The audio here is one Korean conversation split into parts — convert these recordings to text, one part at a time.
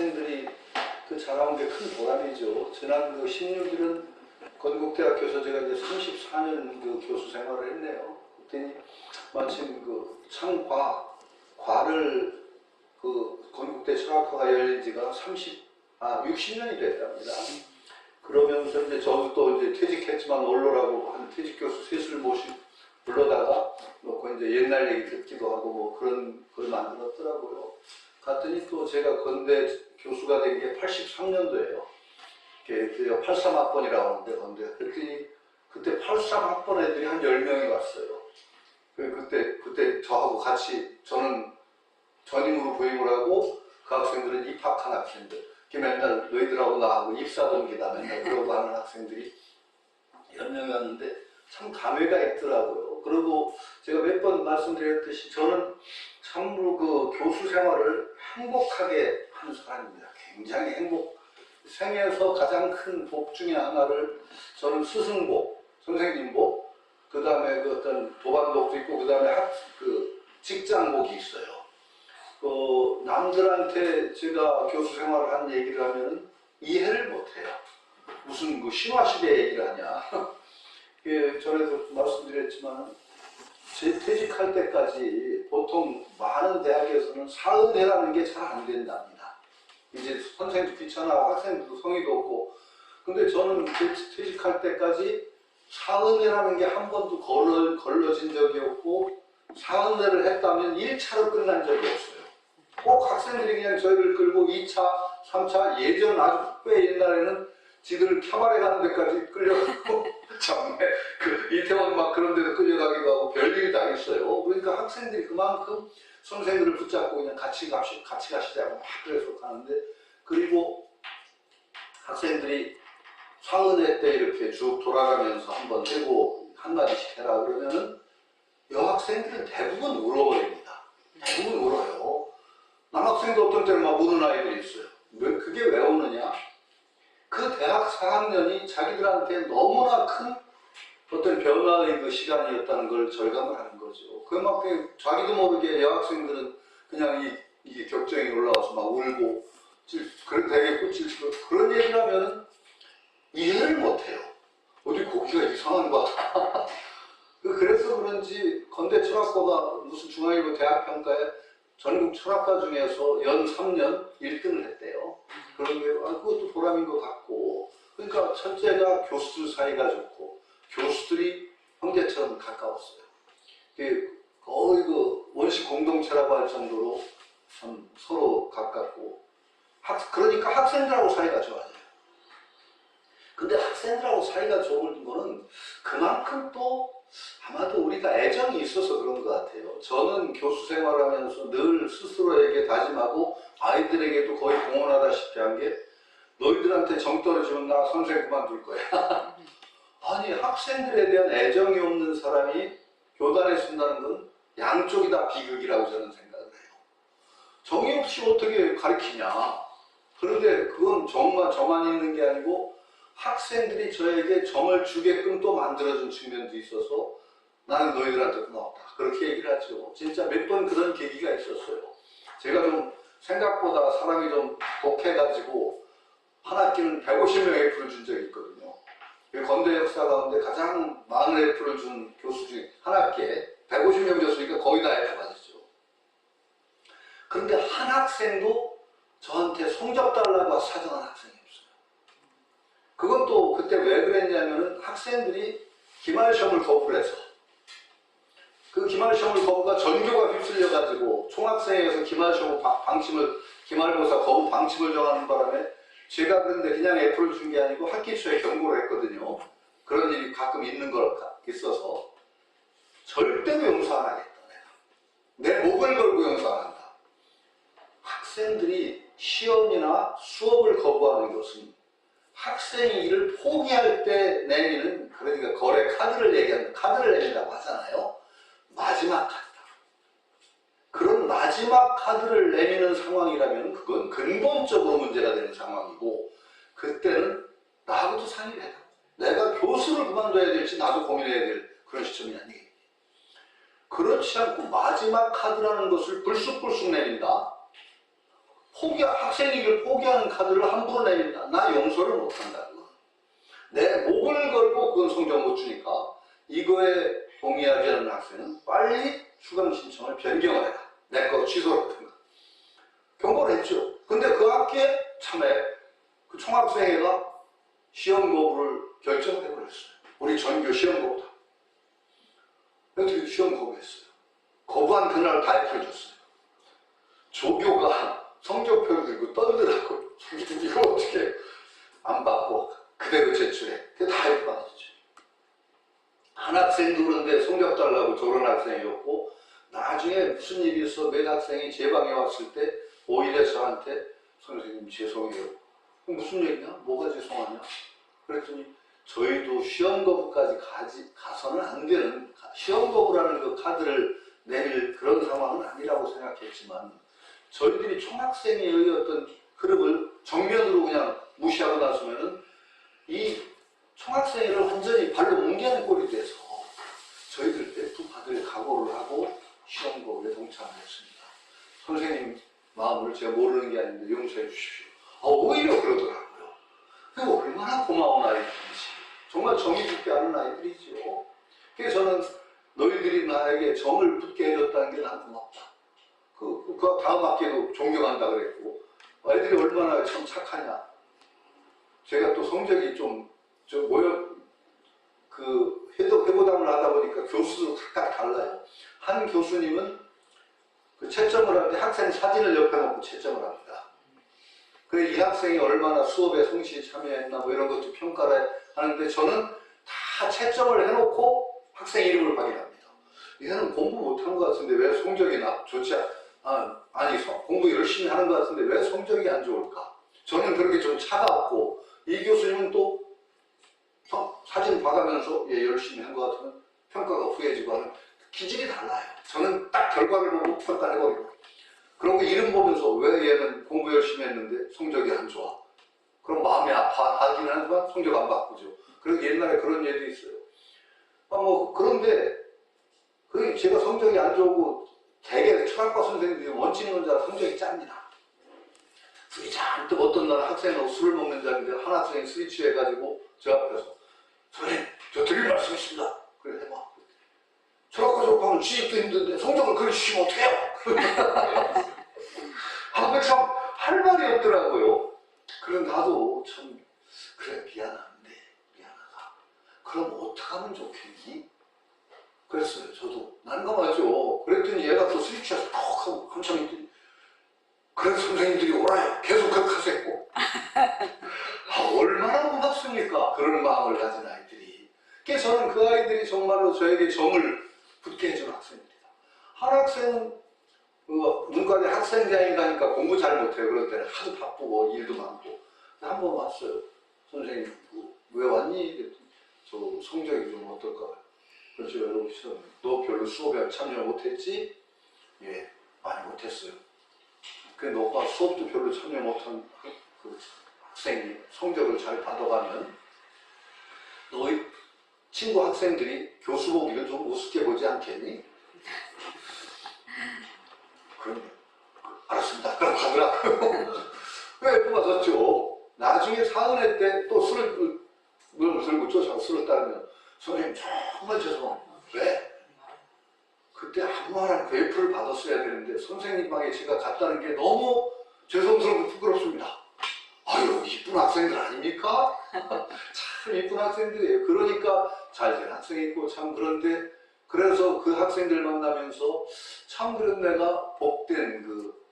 학생들이 그 자라온 게 큰 보람이죠. 지난 그 16일은 건국대학교에서 제가 이제 34년 그 교수 생활을 했네요. 그랬더니 마침 그 과를 그 건국대 철학과가 열린 지가 60년이 됐답니다. 그러면서 이제 저도 또 이제 퇴직했지만 원로라고 한 퇴직 교수 셋을 불러다가 놓고 이제 옛날 얘기 듣기도 하고 뭐 그런 걸 만들었더라고요. 갔더니 또 제가 건대 교수가 된 게 83년도예요. 83학번이라고 하는데 건대. 그랬더니 그때 83학번 애들이 한 10명이 왔어요. 그때 저하고 같이 저는 전임으로 부임을 하고 그 학생들은 입학한 학생들. 맨날 너희들하고 나하고 입사동기다 맨날 그러고 하는 학생들이 10명이 왔는데 참 감회가 있더라고요. 그리고 제가 몇 번 말씀드렸듯이 저는 참으로 그 교수 생활을 행복하게 하는 사람입니다. 굉장히 생에서 가장 큰 복 중에 하나를 저는 스승복, 선생님복, 그 다음에 그 어떤 도반복도 있고 그 다음에 직장복이 있어요. 남들한테 제가 교수 생활을 한 얘기를 하면은 이해를 못해요. 무슨 그 신화시대 얘기를 하냐. 전에도 말씀드렸지만 퇴직할 때까지 보통 많은 대학에서는 사은회라는 게 잘 안 된답니다. 이제 선생님도 귀찮아하고 학생들도 성의도 없고. 근데 저는 퇴직할 때까지 사은회라는 게 한 번도 걸러진 적이 없고 사은회를 했다면 1차로 끝난 적이 없어요. 꼭 학생들이 그냥 저희를 끌고 2차, 3차, 예전 아주 꽤 옛날에는 지들 캬바레 가는 데까지 끌려가고 정말 이태원 막 그런 데도 끌려가기도 하고 별일이 다 있어요. 그러니까 학생들이 그만큼 선생들을 붙잡고 그냥 같이 가시자고 막 그래서 가는데, 그리고 학생들이 사은회 때 이렇게 쭉 돌아가면서 한번 해고 한마디씩 해라 그러면은 여학생들은 대부분 울어버립니다. 대부분 울어요. 남학생도 어떤 때는 막 우는 아이들이 있어요. 그게 왜 우느냐? 그 대학 4학년이 자기들한테 너무나 큰 어떤 변화의 그 시간이었다는 걸 절감을 하는 거죠. 그만큼 자기도 모르게 여학생들은 그냥 이게 격정이 올라와서 막 울고 되게 꽂힐 그런 얘기를 하면은 이해를 못해요. 어디 고기가 이상한 거 같아. 그래서 그런지 건대 철학과가 무슨 중앙일보 대학평가에 전국 철학과 중에서 연 3년 1등을 했대요. 그런 게 그것도 보람인 것 같고. 그러니까 첫째가 교수들 사이가 좋고 교수들이 형제처럼 가까웠어요. 거의 그 원시 공동체라고 할 정도로 참 서로 가깝고 그러니까 학생들하고 사이가 좋아져요. 근데 학생들하고 사이가 좋은 거는 그만큼 또 아마도 우리가 애정이 있어서 그런 것 같아요. 저는 교수 생활하면서 늘 스스로에게 다짐하고 아이들에게도 거의 공언하다시피 한 게 너희들한테 정 떨어지면 나 선생 그만둘 거야. 아니 학생들에 대한 애정이 없는 사람이 교단에 쓴다는 건 양쪽이 다 비극이라고 저는 생각을 해요. 정이 없이 어떻게 가르치냐. 그런데 그건 정말 저만 있는 게 아니고 학생들이 저에게 정을 주게끔 또 만들어준 측면도 있어서 나는 너희들한테 고맙다. 그렇게 얘기를 하죠. 진짜 몇 번 그런 계기가 있었어요. 제가 좀 생각보다 사람이 좀 독해가지고 한 학기는 150명 F를 준 적이 있거든요. 건대 역사 가운데 가장 많은 F를 준 교수 중에 한 학기에 150명 교수니까 거의 다 F 받았죠. 그런데 한 학생도 저한테 성적 달라고 사정한 학생이 없어요. 그건 또 그때 왜 그랬냐면은 학생들이 기말시험을 거부를 해서 그 기말시험을 거부가 전교가 휩쓸려가지고 총학생회에서 기말고사 거부 방침을 정하는 바람에 제가 그런데 그냥 F를 준 게 아니고 학기 초에 경고를 했거든요. 그런 일이 가끔 있는 걸 있어서 절대로 용서 안 하겠다. 내 목을 걸고 용서 안 한다. 학생들이 시험이나 수업을 거부하는 것은 학생이 이를 포기할 때 내미는, 그러니까 거래 카드를 얘기하는 카드를 내민다고 하잖아요. 마지막 카드다. 그런 마지막 카드를 내미는 상황이라면 그건 근본적으로 문제가 되는 상황이고, 그때는 나하고도 상의를 해라. 내가 교수를 그만둬야 될지 나도 고민해야 될 그런 시점이 아니겠니. 그렇지 않고 마지막 카드라는 것을 불쑥불쑥 내린다. 학생이길 포기하는 카드를 함부로 내민다. 나 용서를 못한다. 내 목을 걸고 그건 성적 못 주니까 이거에 동의하지 않는 학생은 빨리 수강 신청을 변경을 해라. 내 거 취소하든가. 경고를 했죠. 근데 그 학기에 참에 그 총학생회가 시험 거부를 결정을 해버렸어요. 우리 전교 시험 거부다. 어떻게 시험 거부했어요? 거부한 그날 발표를 줬어요. 조교가 성적표를 들고 떨더라고요. 이거 어떻게 안 받고 그대로 제출해. 그게 다 일반이죠. 한 학생도 그런데 성적 달라고 저런 학생이었고 나중에 무슨 일이 있어 몇 학생이 제 방에 왔을 때 오히려 저한테 선생님 죄송해요. 무슨 얘기냐? 뭐가 죄송하냐? 그랬더니 저희도 시험 거부까지 가서는 안 되는 시험 거부라는 그 카드를 내밀 그런 상황은 아니라고 생각했지만 저희들이 총학생회의 어떤 흐름을 정면으로 그냥 무시하고 나서면은 이 총학생회를 완전히 발로 뭉개는 꼴이 돼서 저희들 F 받을 각오를 하고 시험 거부에 동참을 했습니다. 선생님 마음을 제가 모르는 게 아닌데 용서해 주십시오. 오히려 그러더라고요. 그게 얼마나 고마운 아이들인지. 정말 정이 붙게 하는 아이들이죠. 그래서 저는 너희들이 나에게 정을 붙게 해줬다는 게 난 고맙다. 그 다음 학기에도 존경한다 그랬고 아이들이 얼마나 참 착하냐. 제가 또 성적이 회고담을 하다 보니까 교수도 각각 달라요. 한 교수님은 그 채점을 할 때 학생 사진을 옆에 놓고 채점을 합니다. 그래 이 학생이 얼마나 수업에 성실히 참여했나 뭐 이런 것도 평가를 하는데 저는 다 채점을 해놓고 학생 이름을 확인합니다. 얘는 공부 못한 것 같은데 왜 성적이 좋지 공부 열심히 하는 것 같은데 왜 성적이 안 좋을까? 저는 그렇게 좀 차가웠고 이 교수님은 또 사진 봐가면서 얘 열심히 한 것 같으면 평가가 후해지고 하는 기질이 달라요. 저는 딱 결과를 보고 평가를 해버리고 그리고 이름 보면서 왜 얘는 공부 열심히 했는데 성적이 안 좋아? 그럼 마음이 아파하긴 하지만 성적 안 바꾸죠. 그리고 옛날에 그런 얘기도 있어요. 그런데 제가 성적이 안 좋고 대개 철학과 선생님들이 원치는 건 성적이 짭니다. 술이 잔뜩 어떤 날은 학생하고 술을 먹는 자리인데 한 학생이 술이 취해가지고 저 앞에서 선생님 저 드릴 말씀 있습니다. 그래 해봐. 철학과 졸업하면 취직도 힘든데 성적을 그리 주시면 어떡해요? 참 할 말이 없더라고요. 그래 나도 참 그래 미안한데 미안하다. 그럼 어떡하면 좋겠니? 그랬어요. 저도 난감하죠. 그랬더니 얘가 또 술이 취해서 톡 하고 한참 있더니 그래서 선생님들이 오라요. 계속 그렇게 하세요. 얼마나 고맙습니까? 그런 마음을 가진 아이들이. 그래서 저는 그 아이들이 정말로 저에게 정을 붙게 해준 학생입니다. 한 학생은 문과대 학생장에 가니까 공부 잘 못해요. 그럴 때는 하도 바쁘고 일도 많고. 한번 왔어요. 선생님 왜 왔니? 그랬더니 저 성적이 좀 어떨까? 그래서 여러분 너 별로 수업에 참여 못했지? 예, 많이 못했어요. 그래 너가 수업도 별로 참여 못한 그 학생이 성적을 잘 받아가면 너희 친구 학생들이 교수 보기를 좀 우습게 보지 않겠니? 그럼 알았습니다. 그럼 가더라. 왜 뽑아졌죠? 나중에 사은회 때 또 술을 들고 쫓아가 술을 따르면 선생님 정말 죄송합니다. 왜? 그때 아무 말 않고 F를 받았어야 되는데 선생님 방에 제가 갔다는 게 너무 죄송스럽고 부끄럽습니다. 아유 이쁜 학생들 아닙니까? 참 이쁜 학생들이에요. 그러니까 잘된 학생이 있고 참 그런데 그래서 그 학생들 만나면서 참 그런 내가 복된 그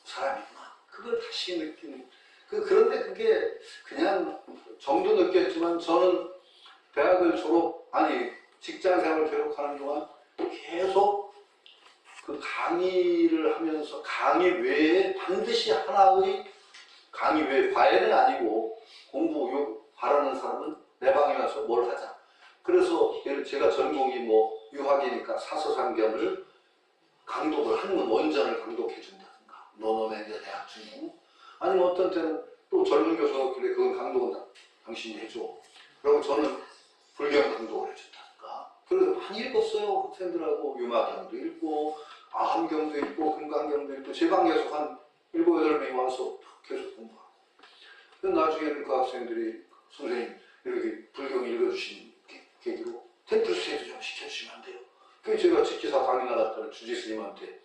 사람이구나. 그걸 다시 느끼는 그런데 그게 그냥 정도 느꼈지만 저는 대학을 직장생활을 계속하는 동안 계속 그 강의를 하면서 강의 외에 반드시 하나의 강의 외에 과외는 아니고 공부 바라는 사람은 내 방에 와서 뭘 하자. 그래서 제가 전공이 유학이니까 사서상경을 강독을 한문 원전을 강독해 준다든가 너네 대학 중에 아니면 어떤 때는 또 젊은 교수가 그래 그건 강독은 당신이 해줘. 그리고 저는 불경 강독을 해준다든가. 그래서 많이 읽었어요. 학생들하고 유마경도 읽고 아함경도 읽고 금강경도 읽고 제 방에서 한 7, 8명이 와서 계속 공부하고. 나중에는 그 학생들이 선생님 이렇게 불경 읽어주신 계기로 템플스테이도 좀 시켜주시면 안 돼요? 그래서 제가 직기사 강의 나갔다는 주지 스님한테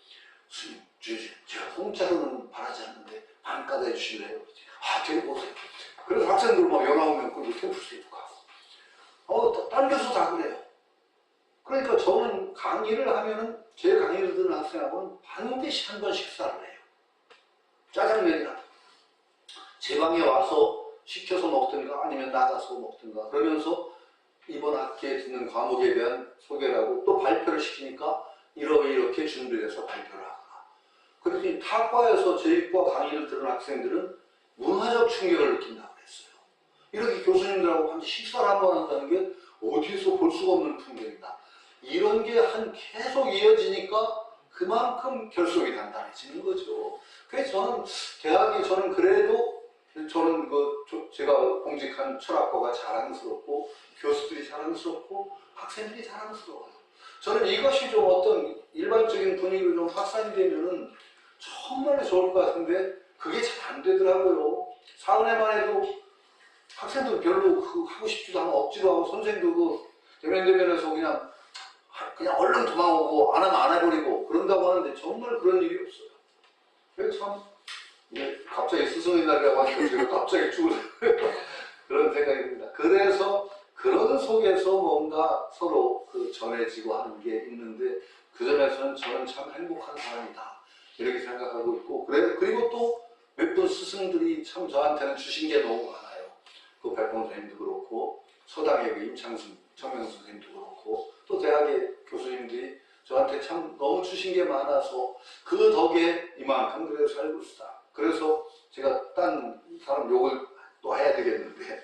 스님, 주지, 제가 공짜로는 바라지 않는데 반가다 해주실래요? 아, 되게 보세요. 그래서 학생들 막 19명 끌고 템플스테이도 가고. 딴 교수 다 그래요. 그러니까 저는 강의를 하면은 제 강의를 듣는 학생하고는 반드시 한 번 식사를 해요. 짜장면이나 제 방에 와서 시켜서 먹든가 아니면 나가서 먹든가 그러면서 이번 학기에 듣는 과목에 대한 소개를 하고 또 발표를 시키니까 이렇게 준비를 해서 발표를 하거나. 그랬더니 타과에서 제2과 강의를 들은 학생들은 문화적 충격을 느낀다고 그랬어요. 이렇게 교수님들하고 같이 식사를 한 번 한다는 게 어디서 볼 수가 없는 풍경이다. 이런 게 계속 이어지니까 그만큼 결속이 단단해지는 거죠. 그래서 저는 그래도 제가 공직한 철학과가 자랑스럽고 교수들이 자랑스럽고 학생들이 자랑스러워요. 저는 이것이 좀 어떤 일반적인 분위기로 좀 확산이 되면은 정말 좋을 것 같은데 그게 잘 안 되더라고요. 사은회만 해도 학생들 별로 하고 싶지도 않고 없지도 않고 선생도 대면대면에서 그냥 얼른 도망오고 안 하면 안 해버리고 그런다고 하는데 정말 그런 일이 없어요. 그래서 참 갑자기 스승의 날이라고 하니까 제가 갑자기 죽을 그런 생각이 듭니다. 그래서 그런 속에서 뭔가 서로 전해지고 하는 게 있는데 그 점에서는 저는 참 행복한 사람이다 이렇게 생각하고 있고 그리고 또 몇 분 스승들이 참 저한테는 주신 게 너무 많아요. 그 백봉 선생님도 그렇고 서당의 임창순 청명수 선생님도 그렇고 또 대학의 교수님들이 저한테 참 너무 주신 게 많아서 그 덕에 이만큼 그래도 살고 있다. 그래서 제가 딴 사람 욕을 또 해야 되겠는데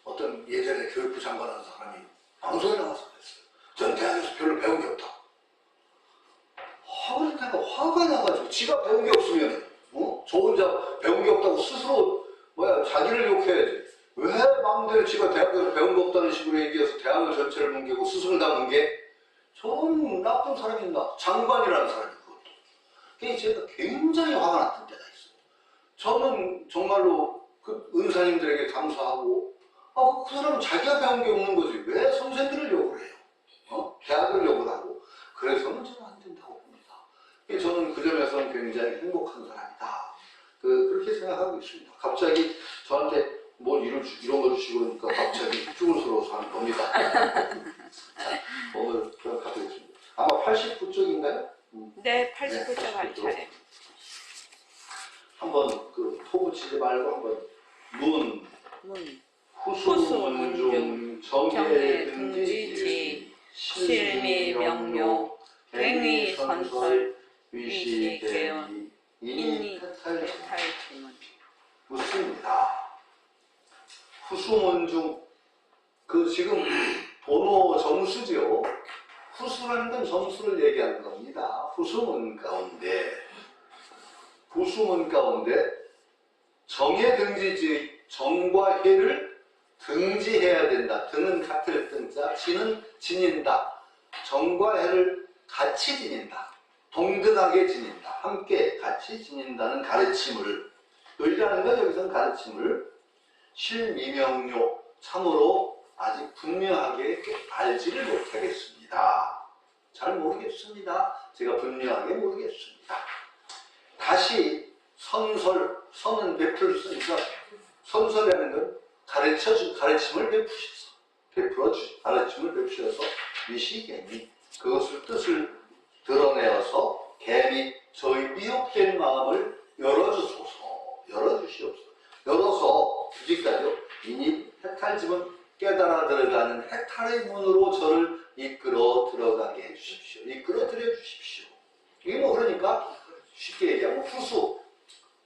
어떤 예전에 교육부 장관 하는 사람이 방송에 나와서 그랬어요. 전 대학에서 별로 배운 게 없다. 그러니까 화가 나가지고 지가 배운 게 없으면 저 혼자 배운 게 없다고 스스로 자기를 욕해야지. 왜 마음대로 지가 대학에서 배운 거 없다는 식으로 얘기해서 대학을 전체를 뭉개고 스승을 다 뭉개? 전 나쁜 사람이나 장관이라는 사람이 그것도. 그래서 제가 굉장히 화가 났던 때가 있어요. 저는 정말로 그 은사님들에게 감사하고 그 사람은 자기가 배운 게 없는 거지 왜 선생들을 욕을 해요? 대학을 욕을 하고 그래서는 저는 안 된다고 봅니다. 저는 그 점에서는 굉장히 행복한 사람이다. 그렇게 생각하고 있습니다. 갑자기 저한테 이런 걸 주시고 그러니까 갑자기 쭈글스러워서 하는 겁니다. 자, 오늘 그럼 가보겠습니다. 아마 89쪽인가요? 네, 89쪽 할 차례. 한번 토 붙이지 말고 한번 후수문중 정해등지지 실미명료 갱의선설 위시개원 인이탈지문 묻습니다. 후수문중 지금 번호 점수죠. 후수라는 건 점수를 얘기하는 겁니다. 후수문 가운데 정해 등지지 정과 해를 등지해야 된다. 등은 같을 등자, 지는 지닌다. 정과 해를 같이 지닌다. 동등하게 지닌다. 함께 같이 지닌다는 가르침을 의라는 건 여기서는 가르침을 실미명료 참으로 아직 분명하게 알지를 못하겠습니다. 잘 모르겠습니다. 제가 분명하게 모르겠습니다. 다시 선은 베풀 수 있어. 선설이라는 건 가르침을 가르침을 베푸셔서 위시개미 그것을 뜻을 드러내어서 개미 저희 미혹된 마음을 열어주시옵소서. 열어서 여기까지요. 이니 해탈지문 깨달아 들어가는 해탈의 문으로 저를 이끌어 들어가게 해주십시오. 이끌어 들여 주십시오. 이게 그러니까 쉽게 얘기하면 후수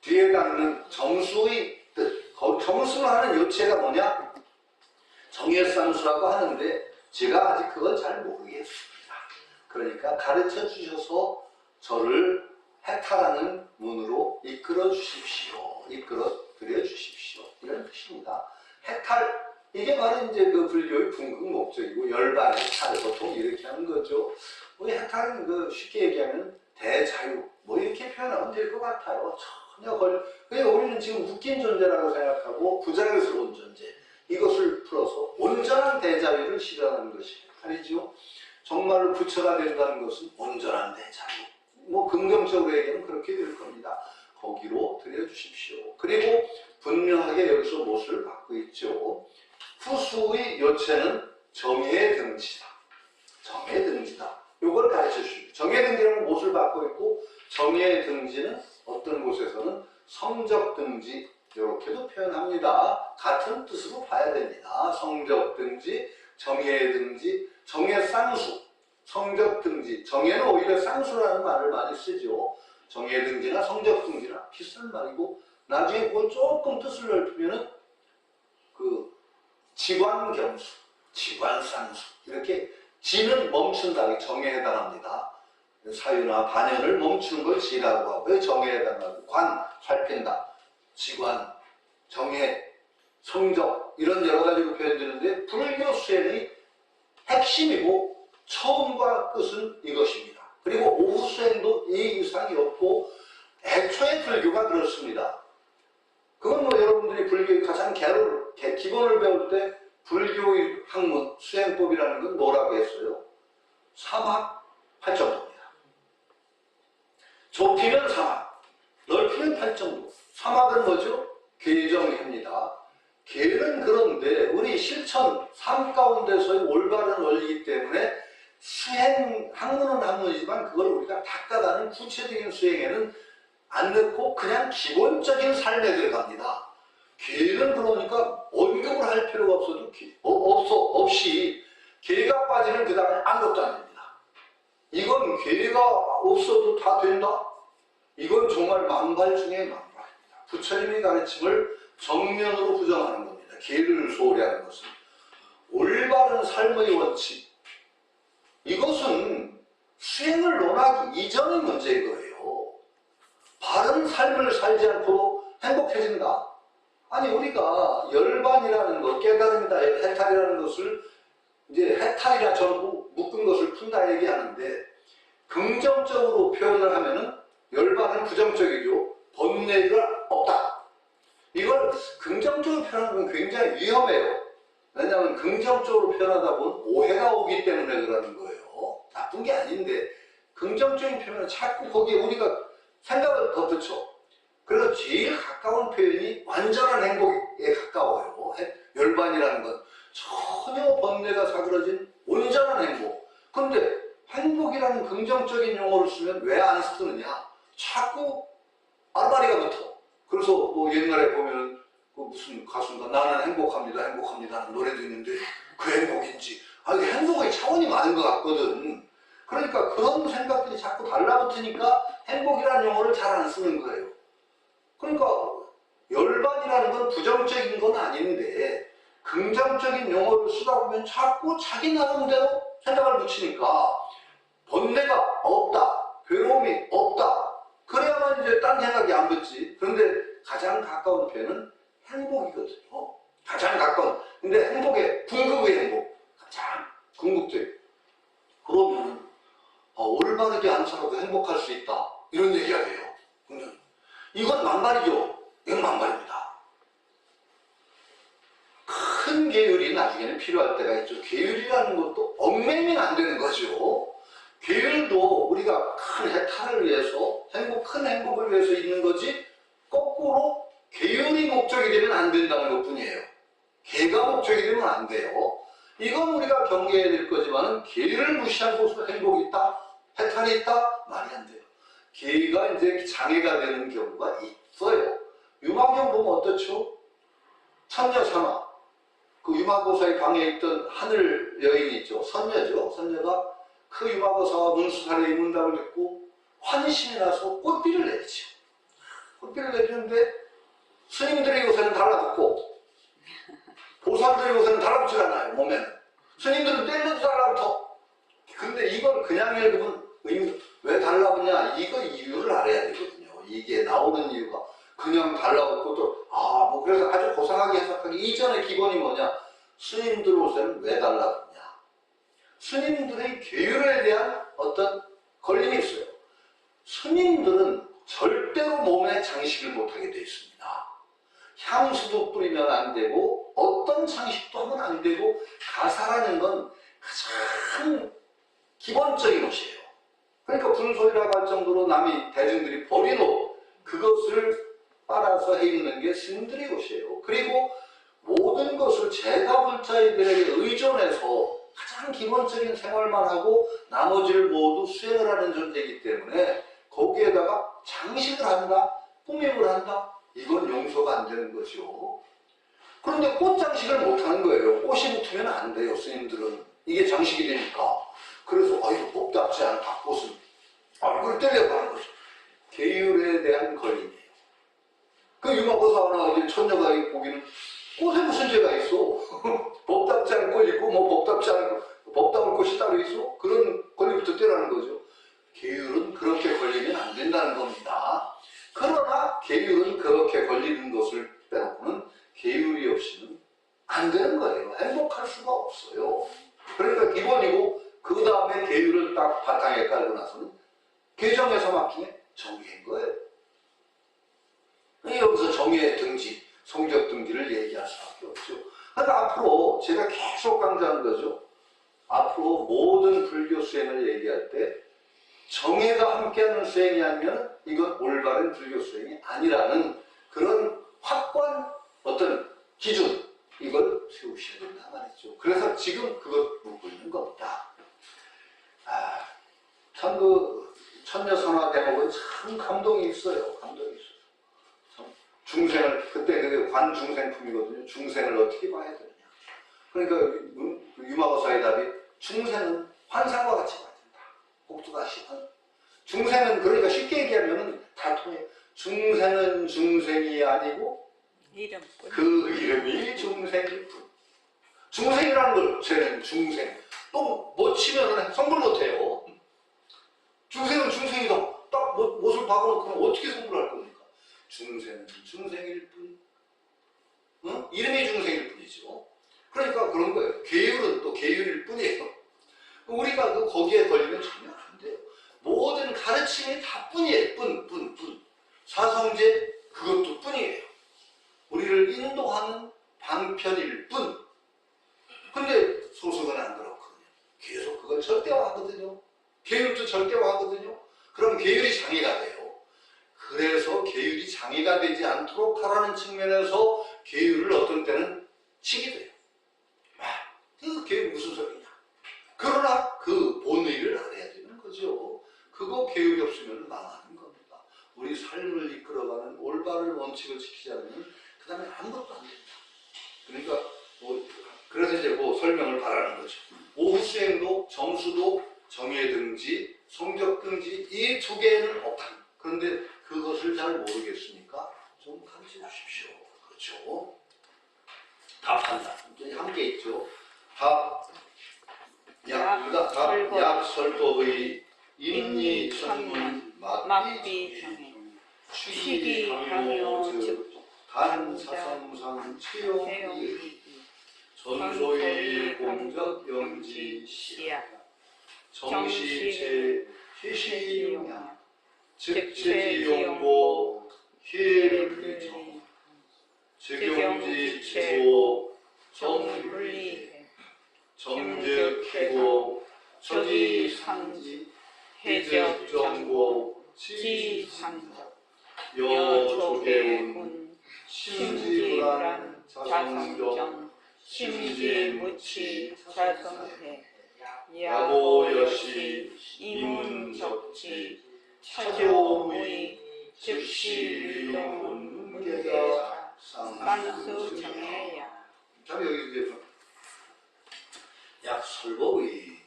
뒤에 닦는 점수의 뜻. 점수를 하는 요체가 뭐냐? 정예상수라고 하는데 제가 아직 그건 잘 모르겠습니다. 그러니까 가르쳐 주셔서 저를 해탈하는 문으로 이끌어 주십시오. 이끌어 드려 주십시오. 이런 뜻입니다. 해탈, 이게 바로 이제 불교의 궁극 목적이고 열반 해탈을 보통 이렇게 하는 거죠. 우리 해탈은 쉽게 얘기하면 대자유, 뭐 이렇게 표현하면 될 것 같아요. 전혀 그냥 우리는 지금 웃긴 존재라고 생각하고 부자연스러운 존재, 이것을 풀어서 온전한 대자유를 실현하는 것이 해탈이죠. 정말로 부처가 된다는 것은 온전한 대자유. 뭐 긍정적으로 얘기하면 그렇게 될 겁니다. 거기로 들여주십시오. 그리고 분명하게 여기서 못을 받고 있죠. 후수의 요체는 정의 등지다. 정의 등지다. 요걸 가르쳐 주십니다. 정의 등지라는 못을 받고 있고, 정의 등지는 어떤 곳에서는 성적 등지, 이렇게도 표현합니다. 같은 뜻으로 봐야 됩니다. 성적 등지, 정의 등지, 정의 쌍수, 성적 등지. 정의는 오히려 쌍수라는 말을 많이 쓰죠. 정의 등지나 성적 등지나 비슷한 말이고, 나중에 그걸 조금 뜻을 넓히면은 지관경수, 지관쌍수, 이렇게 지는 멈춘다, 정의에 해당합니다. 사유나 반연을 멈추는 걸 지라고 하고요. 정의에 해당하고, 관, 살핀다, 지관, 정의, 성적, 이런 여러 가지로 표현되는데, 불교 수행의 핵심이고 처음과 끝은 이것입니다. 그리고 오후 수행도 이 이상이 없고, 애초에 불교가 그렇습니다. 그건 뭐 여러분들이 불교의 가장 기본을 배울 때 불교의 학문, 수행법이라는 건 뭐라고 했어요? 사막 8정도입니다. 좁히면 사막, 넓히면 8정도. 사막은 뭐죠? 계정입니다. 계는 그런데 우리 실천, 삶 가운데서의 올바른 원리이기 때문에 수행, 학문은 학문이지만 그걸 우리가 닦아가는 구체적인 수행에는 안 넣고 그냥 기본적인 삶에 들어갑니다. 계는 그러니까 언급을 할 필요가 없어도 없이 계가 빠지면 그 다음에 아무것도 안 됩니다. 이건 계가 없어도 다 된다? 이건 정말 만발 중에 만발입니다. 부처님의 가르침을 정면으로 부정하는 겁니다. 계를 소홀히 하는 것은. 올바른 삶의 원칙, 이것은 수행을 논하기 이전의 문제인 거예요. 바른 삶을 살지 않고도 행복해진다. 아니, 우리가 열반이라는 것, 깨달음이다, 해탈이라는 것을 이제 해탈이라 전부 묶은 것을 푼다 얘기하는데, 긍정적으로 표현을 하면은 열반은 부정적이죠. 번뇌가 없다. 이걸 긍정적으로 표현하는 건 굉장히 위험해요. 왜냐하면 긍정적으로 표현하다 보면 오해가 오기 때문에 그러는 거예요. 나쁜 게 아닌데 긍정적인 표현은 자꾸 거기에 우리가 생각을 덧붙여. 그래서 제일 가까운 표현이 완전한 행복에 가까워요. 열반이라는 건 전혀 번뇌가 사그러진 온전한 행복. 그런데 행복이라는 긍정적인 용어를 쓰면 왜 안 쓰느냐? 자꾸 알바리가 붙어. 그래서 뭐 옛날에 보면은 그 무슨 가수인가 나는 행복합니다, 행복합니다 하는 노래도 있는데 그 행복인지, 이게 행복의 차원이 많은 것 같거든. 그러니까 그런 생각들이 자꾸 달라붙으니까 행복이라는 용어를 잘 안 쓰는 거예요. 그러니까 열반이라는 건 부정적인 건 아닌데 긍정적인 용어를 쓰다 보면 자꾸 자기 나름대로 생각을 붙이니까 번뇌가 없다, 괴로움이 없다. 그래야만 이제 딴 생각이 안 붙지. 그런데 가장 가까운 표현은 행복이거든요. 가장 가까운. 근데 행복의 궁극의 행복, 가장 궁극적. 그러면 올바르게 안 살아도 행복할 수 있다, 이런 얘기가 돼요. 이건 만발이죠. 이건 만발입니다. 큰 계율이 나중에는 필요할 때가 있죠. 계율이라는 것도 얽매이면 안 되는 거죠. 계율도 우리가 큰 해탈을 위해서, 큰 행복을 위해서 있는 거지, 거꾸로 계율이 목적이 되면 안 된다는 것 뿐이에요. 계가 목적이 되면 안 돼요. 이건 우리가 경계해야 될 거지만은 계를 무시하고서 행복이 있다, 해탈이 있다, 말이 안 돼요. 계가 이제 장애가 되는 경우가 있어요. 유마경 보면 어떻죠? 천녀사마, 그 유마고사의 방에 있던 하늘 여인이 있죠. 선녀죠. 선녀가 그 유마고사와 문수살에 문답을 듣고 환심이 나서 꽃비를 내리죠. 꽃비를 내리는데 스님들의 요새는 달라붙고 보살들의 요새는 달라붙지 않아요. 몸에는. 스님들은 때려도 달라붙어. 근데 이걸 그냥 읽으면 왜 달라붙냐, 이거 이유를 알아야 되거든요. 이게 나오는 이유가 그냥 달라붙고 또 뭐 그래서 아주 고상하게 해석하기 이전의 기본이 뭐냐, 스님들 옷에는 왜 달라붙냐, 스님들의 계율에 대한 어떤 걸림이 있어요. 스님들은 절대로 몸에 장식을 못하게 되어 있습니다. 향수도 뿌리면 안 되고 어떤 장식도 하면 안 되고 가사라는 건 가장 기본적인 것이에요. 그러니까 불소리라고 할 정도로 남이 대중들이 버린 옷 그것을 빨아서 해 입는 게 스님들의 옷이에요. 그리고 모든 것을 제가불자이들에게 의존해서 가장 기본적인 생활만 하고 나머지를 모두 수행을 하는 존재이기 때문에 거기에다가 장식을 한다, 꾸밈을 한다, 이건 용서가 안 되는 거죠. 그런데 꽃장식을 못하는 거예요. 꽃이 붙으면 안 돼요, 스님들은. 이게 장식이 되니까. 그래서 아이고 복답지 않다, 꽃은. 얼굴 때려고 하는 거죠. 계율에 대한 걸림이에요. 그 유마고사 하나 천녀가 보기는 꽃에 무슨 죄가 있어? 법답지 않은 꽃 있고 뭐 법답지 않은 법답을 꽃이 따로 있어? 그런 권리부터 떼라는 거죠. 계율은 그렇게 걸리면 안 된다는 겁니다. 그러나 계율은 그렇게 걸리는 것을 빼놓고는 계율이 없이는 안 되는 거예요. 행복할 수가 없어요. 그러니까 기본이고 그 다음에 계율을 딱 바탕에 깔고 나서는 개정에서 막히면 정의인 거예요. 여기서 정의의 등지, 성적 등지를 얘기할 수밖에 없죠. 그러니까 앞으로 제가 계속 강조하는 거죠. 앞으로 모든 불교 수행을 얘기할 때 정의가 함께하는 수행이 아니면 이건 올바른 불교 수행이 아니라는 그런 확고한 어떤 기준, 이걸 세우셔야 된다 말이죠. 그래서 지금 그걸 묻고 있는 겁니다. 참 천녀선화 대목은 참 감동이 있어요. 감동이 있어요. 중생을, 그때 그게 관중생품이거든요. 중생을 어떻게 봐야 되느냐. 그러니까 유마고사의 답이 중생은 환상과 같이 봐야 된다. 꼭두가시는. 중생은 그러니까 쉽게 얘기하면 다 통해. 중생은 중생이 아니고 이름뿐. 그 이름이 중생일 뿐. 중생이라는 걸 쟤는 중생. 또 못 치면 성불 못해요. 중생은 중생이다. 딱 못을 박아놓고 어떻게 성불할 겁니까? 중생은 중생일 뿐. 응? 이름이 중생일 뿐이죠. 그러니까 그런 거예요. 계율은 또 계율일 뿐이에요. 우리가 거기에 걸리면 전혀 안 돼요. 모든 가르침이 다 뿐이에요. 뿐. 사성제 그것도 뿐이에요. 우리를 인도하는 방편일 뿐. 근데 소승은 안 그렇거든요. 계속 그걸 절대화하거든요. 계율도 절대화하거든요. 그럼 계율이 장애가 돼요. 그래서 계율이 장애가 되지 않도록 하라는 측면에서 계율을 어떤 때는 치게 돼요. 그 계율 무슨 소리냐. 그러나 그 본의를 알아야 되는 거죠. 그거 계율이 없으면 망하는 겁니다. 우리 삶을 이끌어가는 올바른 원칙을 지키지 않으면 그 다음에 아무것도 안 된다. 그러니까 그래서 이제 설명을 바라는 거죠. 오후 수행도 점수도 정의 등지, 성적 등지 이 두 개는 없다. 그런데 그것을 잘 모르겠으니까 좀 가르쳐 주십시오. 그렇죠? 답한다. 함께 있죠. 답. 약설법의 임리천문 막비 정해 취기 강요 즉 단사성상 치용이 전소의 공적 영지 시야 정시체 희시용야 즉체지용보 희불정 즉용지체보 정불리 정즉희고 저지상지 해적정보 지상적 여조개운 심지불안 자성정 심지무치 자성해 야고여시 이문적지 차조무의 즉시위동 문계가 만수정해야. 참 여기 이제 약설법의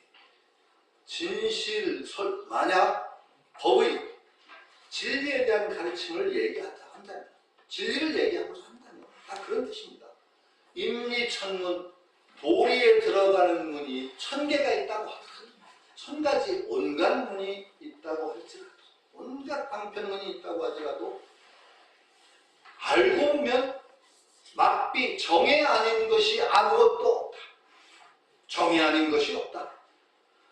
만약 법의 진리에 대한 가르침을 얘기한다 한다면, 진리를 얘기하고자 한다면 다 그런 뜻입니다. 임리천문, 도리에 들어가는 문이 1000개가 있다고 하더라도 1000가지 온갖 문이 있다고 할지라도, 온갖 방편문이 있다고 하더라도 알고 보면 막비 정의 아닌 것이 아무것도 없다. 정의 아닌 것이 없다.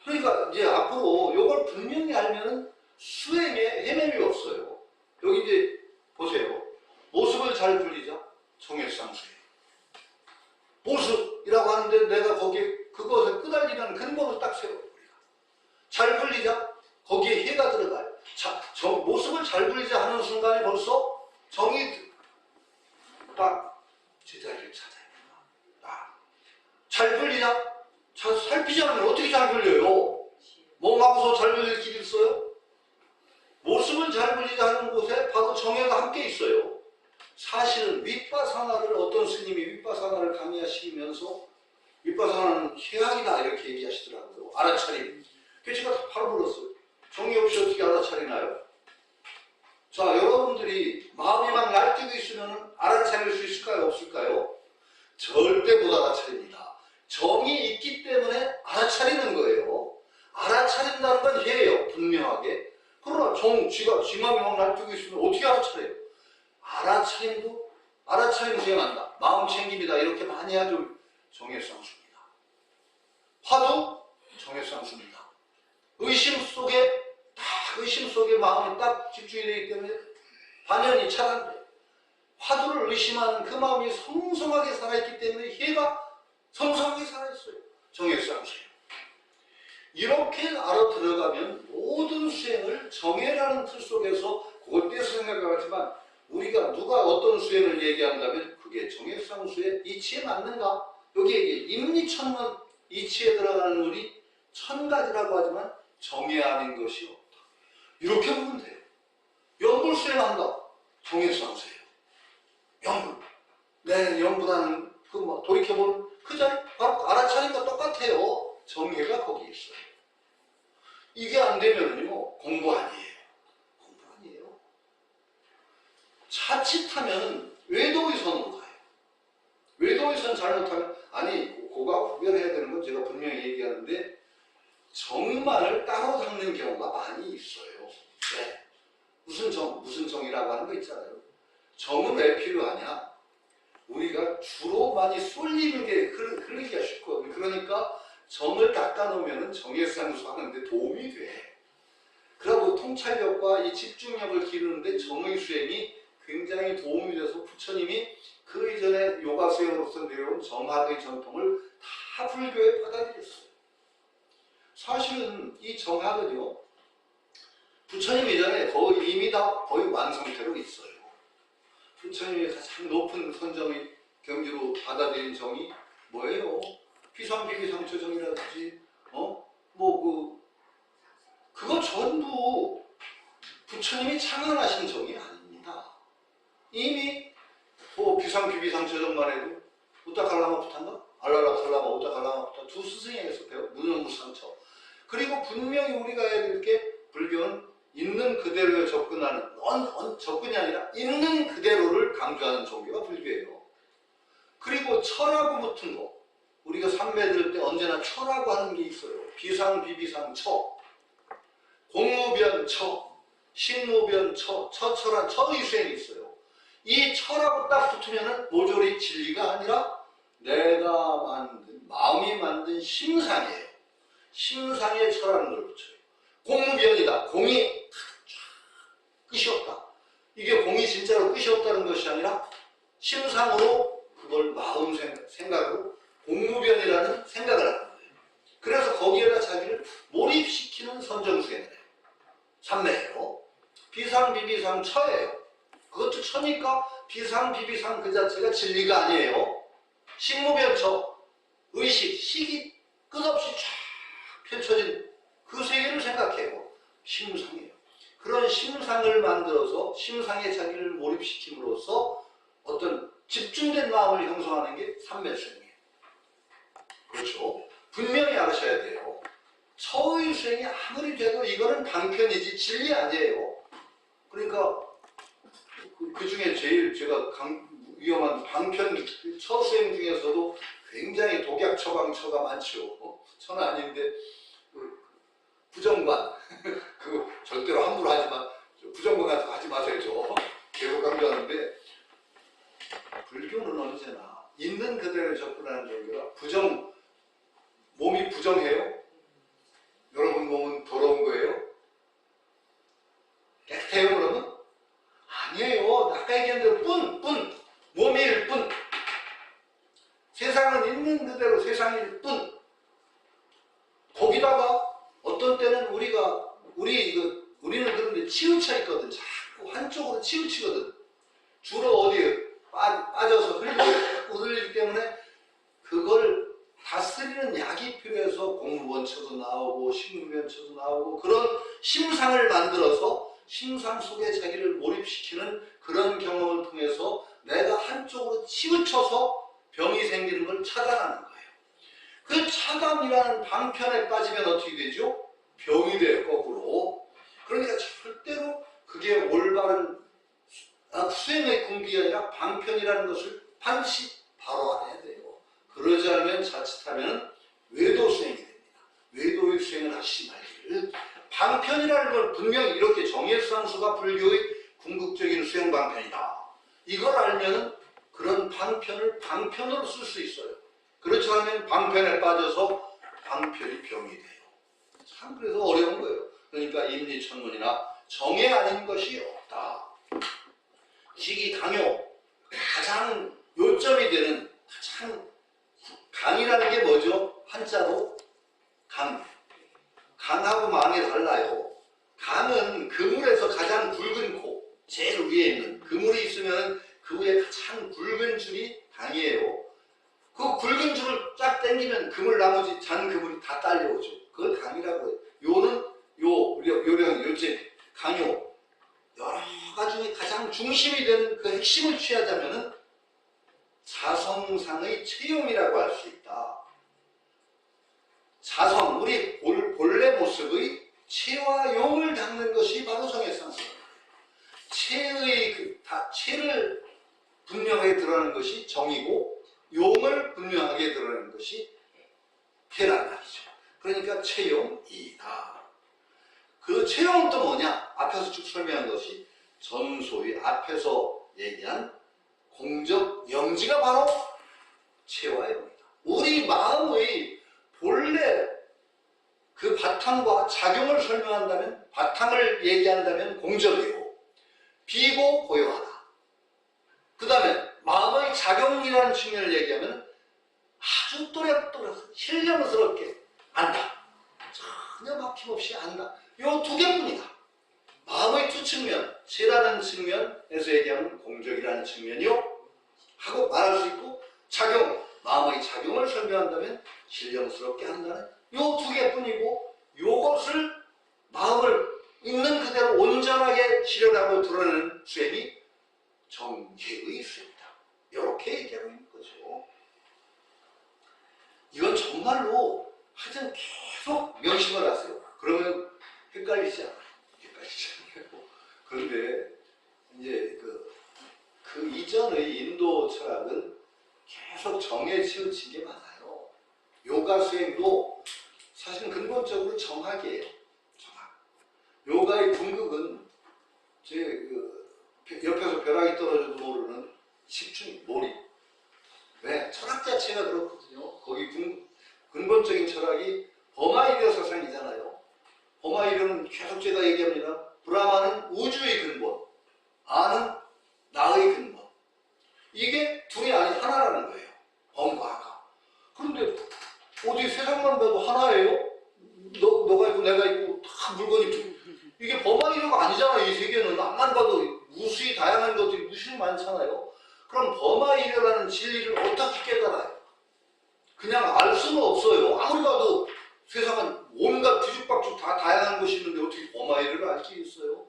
그러니까 이제 앞으로 이걸 분명히 알면은 수행에 헤매미 없어요. 여기 이제 보세요. 모습을 잘 불리자 정액상수예요. 모습이라고 하는데 내가 거기에 그것을 끄달리는 근본을 딱 세워요. 우리가 잘 불리자 거기에 해가 들어가요. 자, 모습을 잘 불리자 하는 순간에 벌써 정이 딱 제자리를 찾아야 된다. 잘 불리자 살피지 않으면 어떻게 잘 불려요? 몸하고서 잘 불릴 길이 있어요? 모습을 잘 불리자 하는 곳에 바로 정예가 함께 있어요. 사실은 윗바사나를 어떤 스님이 윗바사나를 강의하시면서 윗바사나는 해악이다 이렇게 얘기하시더라고요. 알아차림. 그래서 제가 바로 불렀어요. 정의 없이 어떻게 알아차리나요? 자, 여러분들이 마음이 막 날뛰고 있으면 알아차릴 수 있을까요? 없을까요? 절대 못 알아차립니다. 정이 있기 때문에 알아차리는 거예요. 알아차린다는 건 해예요. 분명하게. 그러나 지 마음이 막 날뛰고 있으면 어떻게 알아차려요? 알아차림 수행한다. 마음 챙깁니다. 이렇게 많이 하죠. 정예상수입니다. 화두 정예상수입니다. 의심 속에 마음이 딱 집중이 되기 때문에 반연이 차단돼요. 화두를 의심하는 그 마음이 성성하게 살아있기 때문에 해가 성성하게 살아있어요. 정예상수예요. 이렇게 알아들어가면 모든 수행을 정예라는 틀 속에서 그걸 떼서 생각하지만 우리가 누가 어떤 수행을 얘기한다면 그게 정예상수의 이치에 맞는가? 여기에 임리천만 이치에 들어가는 우리 1000가지라고 하지만 정예 아닌 것이 없다. 이렇게 보면 돼요. 연불 수행한다. 정예상수예요. 연불. 내 연불하는 돌이켜보면 그 자리 바로 알아차림과 똑같아요. 정예가 거기 있어요. 이게 안 되면요 공부 아니에요. 공부 아니에요. 자칫하면 외도의선으로 가요. 외도의선 잘못하면 그거하고 구별해야 되는 건 제가 분명히 얘기하는데 정만을 따로 닦는 경우가 많이 있어요. 네. 무슨 정이라고 하는 거 있잖아요. 정은 왜 필요하냐? 우리가 주로 많이 쏠리는 게 흘리기가 쉽거든요. 그러니까 정을 닦아놓으면 정예상수 하는데 도움이 돼. 그리고 통찰력과 이 집중력을 기르는데 정의 수행이 굉장히 도움이 돼서 부처님이 그 이전에 요가 수행으로서 내려온 정학의 전통을 다 불교에 받아들였어요. 사실은 이 정학은요, 부처님 이전에 이미 다 거의 완성태로 있어요. 부처님이 가장 높은 선정의 경지로 받아들인 정이 뭐예요? 비상비비상처정이라든지 그거 전부 부처님이 창안하신 정이 아닙니다. 이미 비상비비상처정만 해도 우따칼라마 부탄가? 알라라칼라마 우따칼라마 부탄 두 스승에게서 배운 무념무상처. 그리고 분명히 우리가 해야 될 게 불교는 있는 그대로에 접근하는 접근이 아니라 있는 그대로를 강조하는 종교가 불교예요. 그리고 철하고 붙은 거 우리가 삼매 들을 때 언제나 철하고 하는 게 있어요. 비상비비상처, 공무변처, 식무변처, 처철한 처의 수행이 있어요. 이 철하고 딱 붙으면 모조리 진리가 아니라 내가 만든 마음이 만든 심상이에요. 심상에 철하는 걸 붙여요. 공무변이다. 공이 끝이 없다. 이게 공이 진짜로 끝이 없다는 것이 아니라 심상으로 그걸 마음 생각으로 공무변이라는 생각을 하는 거예요. 그래서 거기에다 자기를 몰입시키는 선정수행을 해요. 삼매예요. 비상비비상처예요. 그것도 처니까 비상비비상 그 자체가 진리가 아니에요. 식무변처, 의식, 식이 끝없이 쫙 펼쳐진 그 세계를 생각해요. 심상이에요. 그런 심상을 만들어서 심상에 자기를 몰입시킴으로써 어떤 집중된 마음을 형성하는 게 삼매수행이에요. 그렇죠? 분명히 알으셔야 돼요. 처의 수행이 아무리 돼도 이거는 방편이지 진리 아니에요. 그러니까 그 중에 제일 제가 위험한 방편 처수행 중에서도 굉장히 독약 처방처가 많죠. 처는 아닌데 부정관 그거 절대로 함부로 부정관 하지 마세요. 계속 강조하는데 불교는 언제나 있는 그대로 접근하는 종교라 몸이 부정해요? 여러분 몸은 더러운 거예요? 얘기한 대로 몸일 뿐. 세상은 있는 그대로 세상일 뿐. 거기다가 어떤 때는 우리는 그런데 치우쳐 있거든. 자꾸 한쪽으로 치우치거든. 주로 어디에 빠져서 흘리기 때문에 그걸 다스리는 약이 필요해서 공무원처도 나오고 신문면처도 나오고 그런 심상을 만들어서 심상 속에 자기를 몰입시키는 그런 경험을 통해서 내가 한쪽으로 치우쳐서 병이 생기는 걸 차단하는 거예요. 그 차단이라는 방편에 빠지면 어떻게 되죠? 병이 돼요, 거꾸로. 그러니까 절대로 그게 올바른 수행의 궁극이 아니라 방편이라는 것을 반드시 바로 알아야 돼요. 그러지 않으면 자칫하면 외도 수행이 됩니다. 외도의 수행을 하시지 말기를. 방편이라는 걸 분명히 이렇게 정예수상수가 불교의 궁극적인 수행 방편이다. 이걸 알면 그런 방편을 방편으로 쓸 수 있어요. 그렇지 않으면 방편에 빠져서 방편이 병이 돼요. 참 그래서 어려운 거예요. 그러니까 임리천문이나 정예 아닌 것이 없다. 직이 강요, 가장 요점이 되는 가장 강이라는 게 뭐죠? 한자로 강. 강하고 망이 달라요. 강은 그물에서 가장 굵은 코, 제일 위에 있는 그물이 있으면 그 위에 가장 굵은 줄이 강이에요. 그 굵은 줄을 쫙 당기면 그물 나머지 잔 그물이 다 딸려오죠. 그걸 강이라고 해요. 요령, 요즘, 강요. 여러 가지 중에 가장 중심이 되는 그 핵심을 취하자면은 자성상의 체용이라고 할 수 있다. 자성, 우리 본래 모습의 체와 용을 닦는 것이 바로 정예상수입니다. 체를 분명하게 드러내는 것이 정이고 용을 분명하게 드러내는 것이 태란 말이죠. 그러니까 체용이다. 그 체용은 또 뭐냐? 앞에서 쭉 설명한 것이 전소위 앞에서 얘기한 공적 영지가 바로 체와 용이다. 우리 마음의 본래 그 바탕과 작용을 설명한다면, 바탕을 얘기한다면 공적이고 비고 고요하다. 그 다음에 마음의 작용이라는 측면을 얘기하면 아주 또렷또렷 신령스럽게 안다. 전혀 막힘없이 안다. 요 두 개뿐이다. 마음의 두 측면, 체라는 측면에서 얘기하면 공적이라는 측면이요 하고 말할 수 있고, 작용, 마음의 작용을 설명한다면 신령스럽게 한다는 요 두 개뿐이고, 요것을 마음을 있는 그대로 온전하게 실현하고 드러내는 수행이 정계의 수행이다. 이렇게 얘기하고 있는 거죠. 이건 정말로 하여튼 계속 명심을 하세요. 그러면 헷갈리지 않아요. 그런데 이제 그 이전의 인도 철학은 계속 정에 치우친 게 많아요. 요가 수행도 사실은 근본적으로 정학이에요. 정학. 요가의 궁극은 옆에서 벼락이 떨어져도 모르는 집중, 몰입. 왜? 철학 자체가 그렇거든요. 거기 근본적인 철학이 버마이려 사상이잖아요. 버마이려는 계속 제가 얘기합니다. 브라마는 우주의 근본, 아는 나의 근본. 이게 둘이 아니 하나라는 거예요. 범과 아가. 그런데 어디 세상만 봐도 하나예요? 너가 있고 내가 있고 다 물건이 이게 범하이려가 아니잖아. 이 세계는 앞만 봐도 무수히 다양한 것들이 무수히 많잖아요. 그럼 범하이려라는 진리를 어떻게 깨달아요? 그냥 알 수는 없어요. 아무리 봐도 세상은 온갖 뒤죽박죽 다 다양한 것이 있는데 어떻게 범하이려를 알 수 있어요?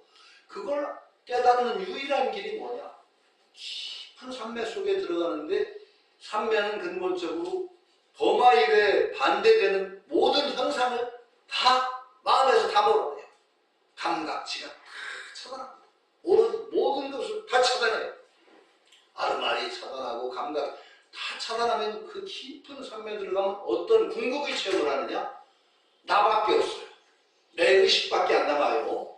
그걸 깨닫는 유일한 길이 뭐냐? 깊은 산매 속에 들어가는데, 산매는 근본적으로 범하이려에 반대되는 모든 현상을 다 마음에서 다 몰아내요. 감각지가 다 차단합니다. 모든 것을 다 차단해요. 아르마리 차단하고 감각 다 차단하면 그 깊은 산매에 들어가면 어떤 궁극의 체험을 하느냐? 나밖에 없어요. 내 의식밖에 안 남아요.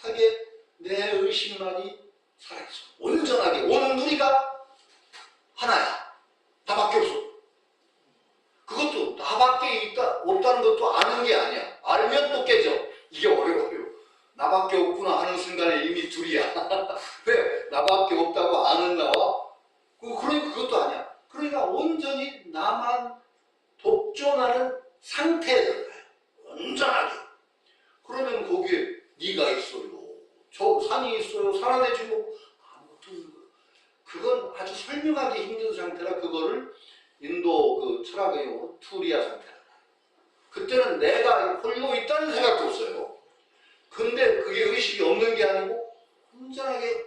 뚜렷하게 내 의식만이 살아있어. 온전하게 온누리가 하나야. 나밖에 없어. 그것도 나밖에 없다는 것도 아는 게 아니야. 알면 또 깨져. 이게 어려워요. 나밖에 없구나 하는 순간에 이미 둘이야. 왜? 나밖에 없다고 아는 나와 그러니까 그것도 아니야. 그러니까 온전히 나만 독존하는 상태에 들어가요. 온전하게. 그러면 거기에 네가 있어요. 저 산이 있어요. 산 안에 지금 아무튼 그건 아주 설명하기 힘든 상태라 그거를 인도 그 철학의 용어로 투리아 상태라. 그때는 내가 홀로 있다는 생각도 없어요. 근데 그게 의식이 없는 게 아니고 온전하게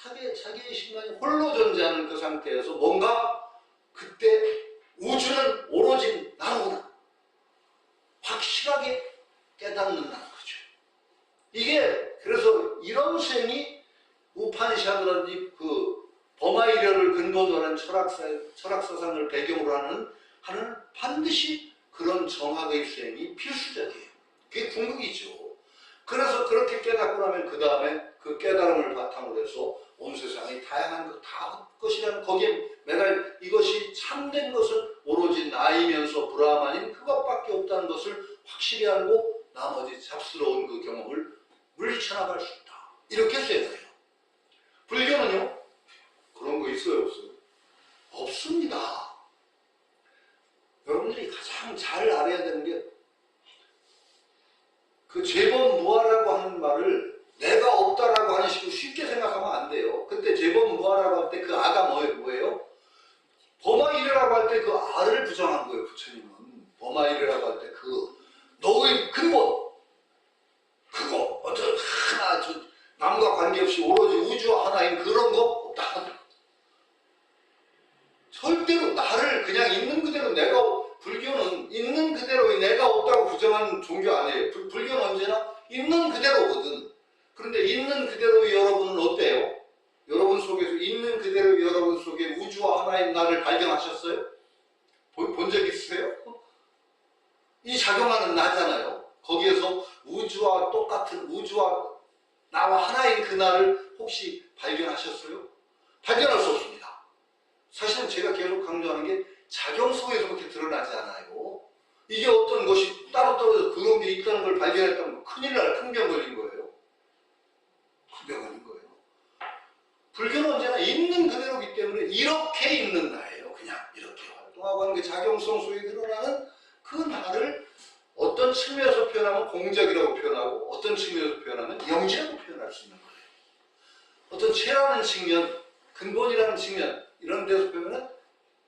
뚜렷하게 자기의 신간이 홀로 존재하는 그 상태에서 뭔가 그때 우주는 오로지 나로구나 확실하게 깨닫는다는 거죠. 이게 그래서 이런 수행이 우파니샤드라든지 그 버마이려를 근본으로 하는 철학사상을 배경으로 하는 반드시 그런 정학의 수행이 필수적이에요. 그게 궁극이죠. 그래서 그렇게 깨닫고 나면 그 다음에 그 깨달음을 바탕으로 해서 온 세상의 다양한 것 다 것이라는 거기에 매달 이것이 참된 것은 오로지 나이면서 브라만인 그것밖에 없다는 것을 확실히 알고 나머지 잡스러운 그 경험을 물리쳐 나갈 수 있다. 이렇게 수행을 해요. 불교는요? 그런 거 있어요? 없어요? 없습니다. 여러분들이 가장 잘 알아야 되는 게 그 재범무아라고 하는 말을 내가 없다라고 하는 식으로 쉽게 생각하면 안 돼요. 그때 재범무아라고 할 때 그 아가 뭐예요? 범아이래라고 할 때 그 아를 부정한 거예요. 부처님은 범아이래라고 할 때 그 너의 근본 그거 어떤 하나 남과 관계없이 오로지 우주와 하나인 그런 거 없다. 절대로 나를 그냥 있는 그대로 내가 불교는 있는 그대로 내가 없다고 부정하는 종교 아니에요. 불교는 언제나 있는 그대로거든. 그런데 있는 그대로 여러분은 어때요? 여러분 속에서 있는 그대로 여러분 속에 우주와 하나인 나를 발견하셨어요? 본 적 있으세요? 이 작용하는 나잖아요. 거기에서 우주와 똑같은 우주와 나와 하나인 그 나를 혹시 발견하셨어요? 발견할 수 없습니다. 사실은 제가 계속 강조하는 게 작용 속에서 그렇게 드러나지 않아요. 이게 어떤 것이 따로 떨어져서 그런 게 있다는 걸 발견했다면 큰일 날 큰 병 걸린 거예요. 큰 병 걸린 거예요. 불교는 언제나 있는 그대로기 때문에 이렇게 있는 나예요. 그냥 이렇게 활동하고 하는 게 작용성 속에 드러나는 그 나를 어떤 측면에서 표현하면 공적이라고 표현하고 어떤 측면에서 표현하면 영지라고 표현할 수 있는 거예요. 어떤 체라는 측면, 근본이라는 측면 이런 데서 표현은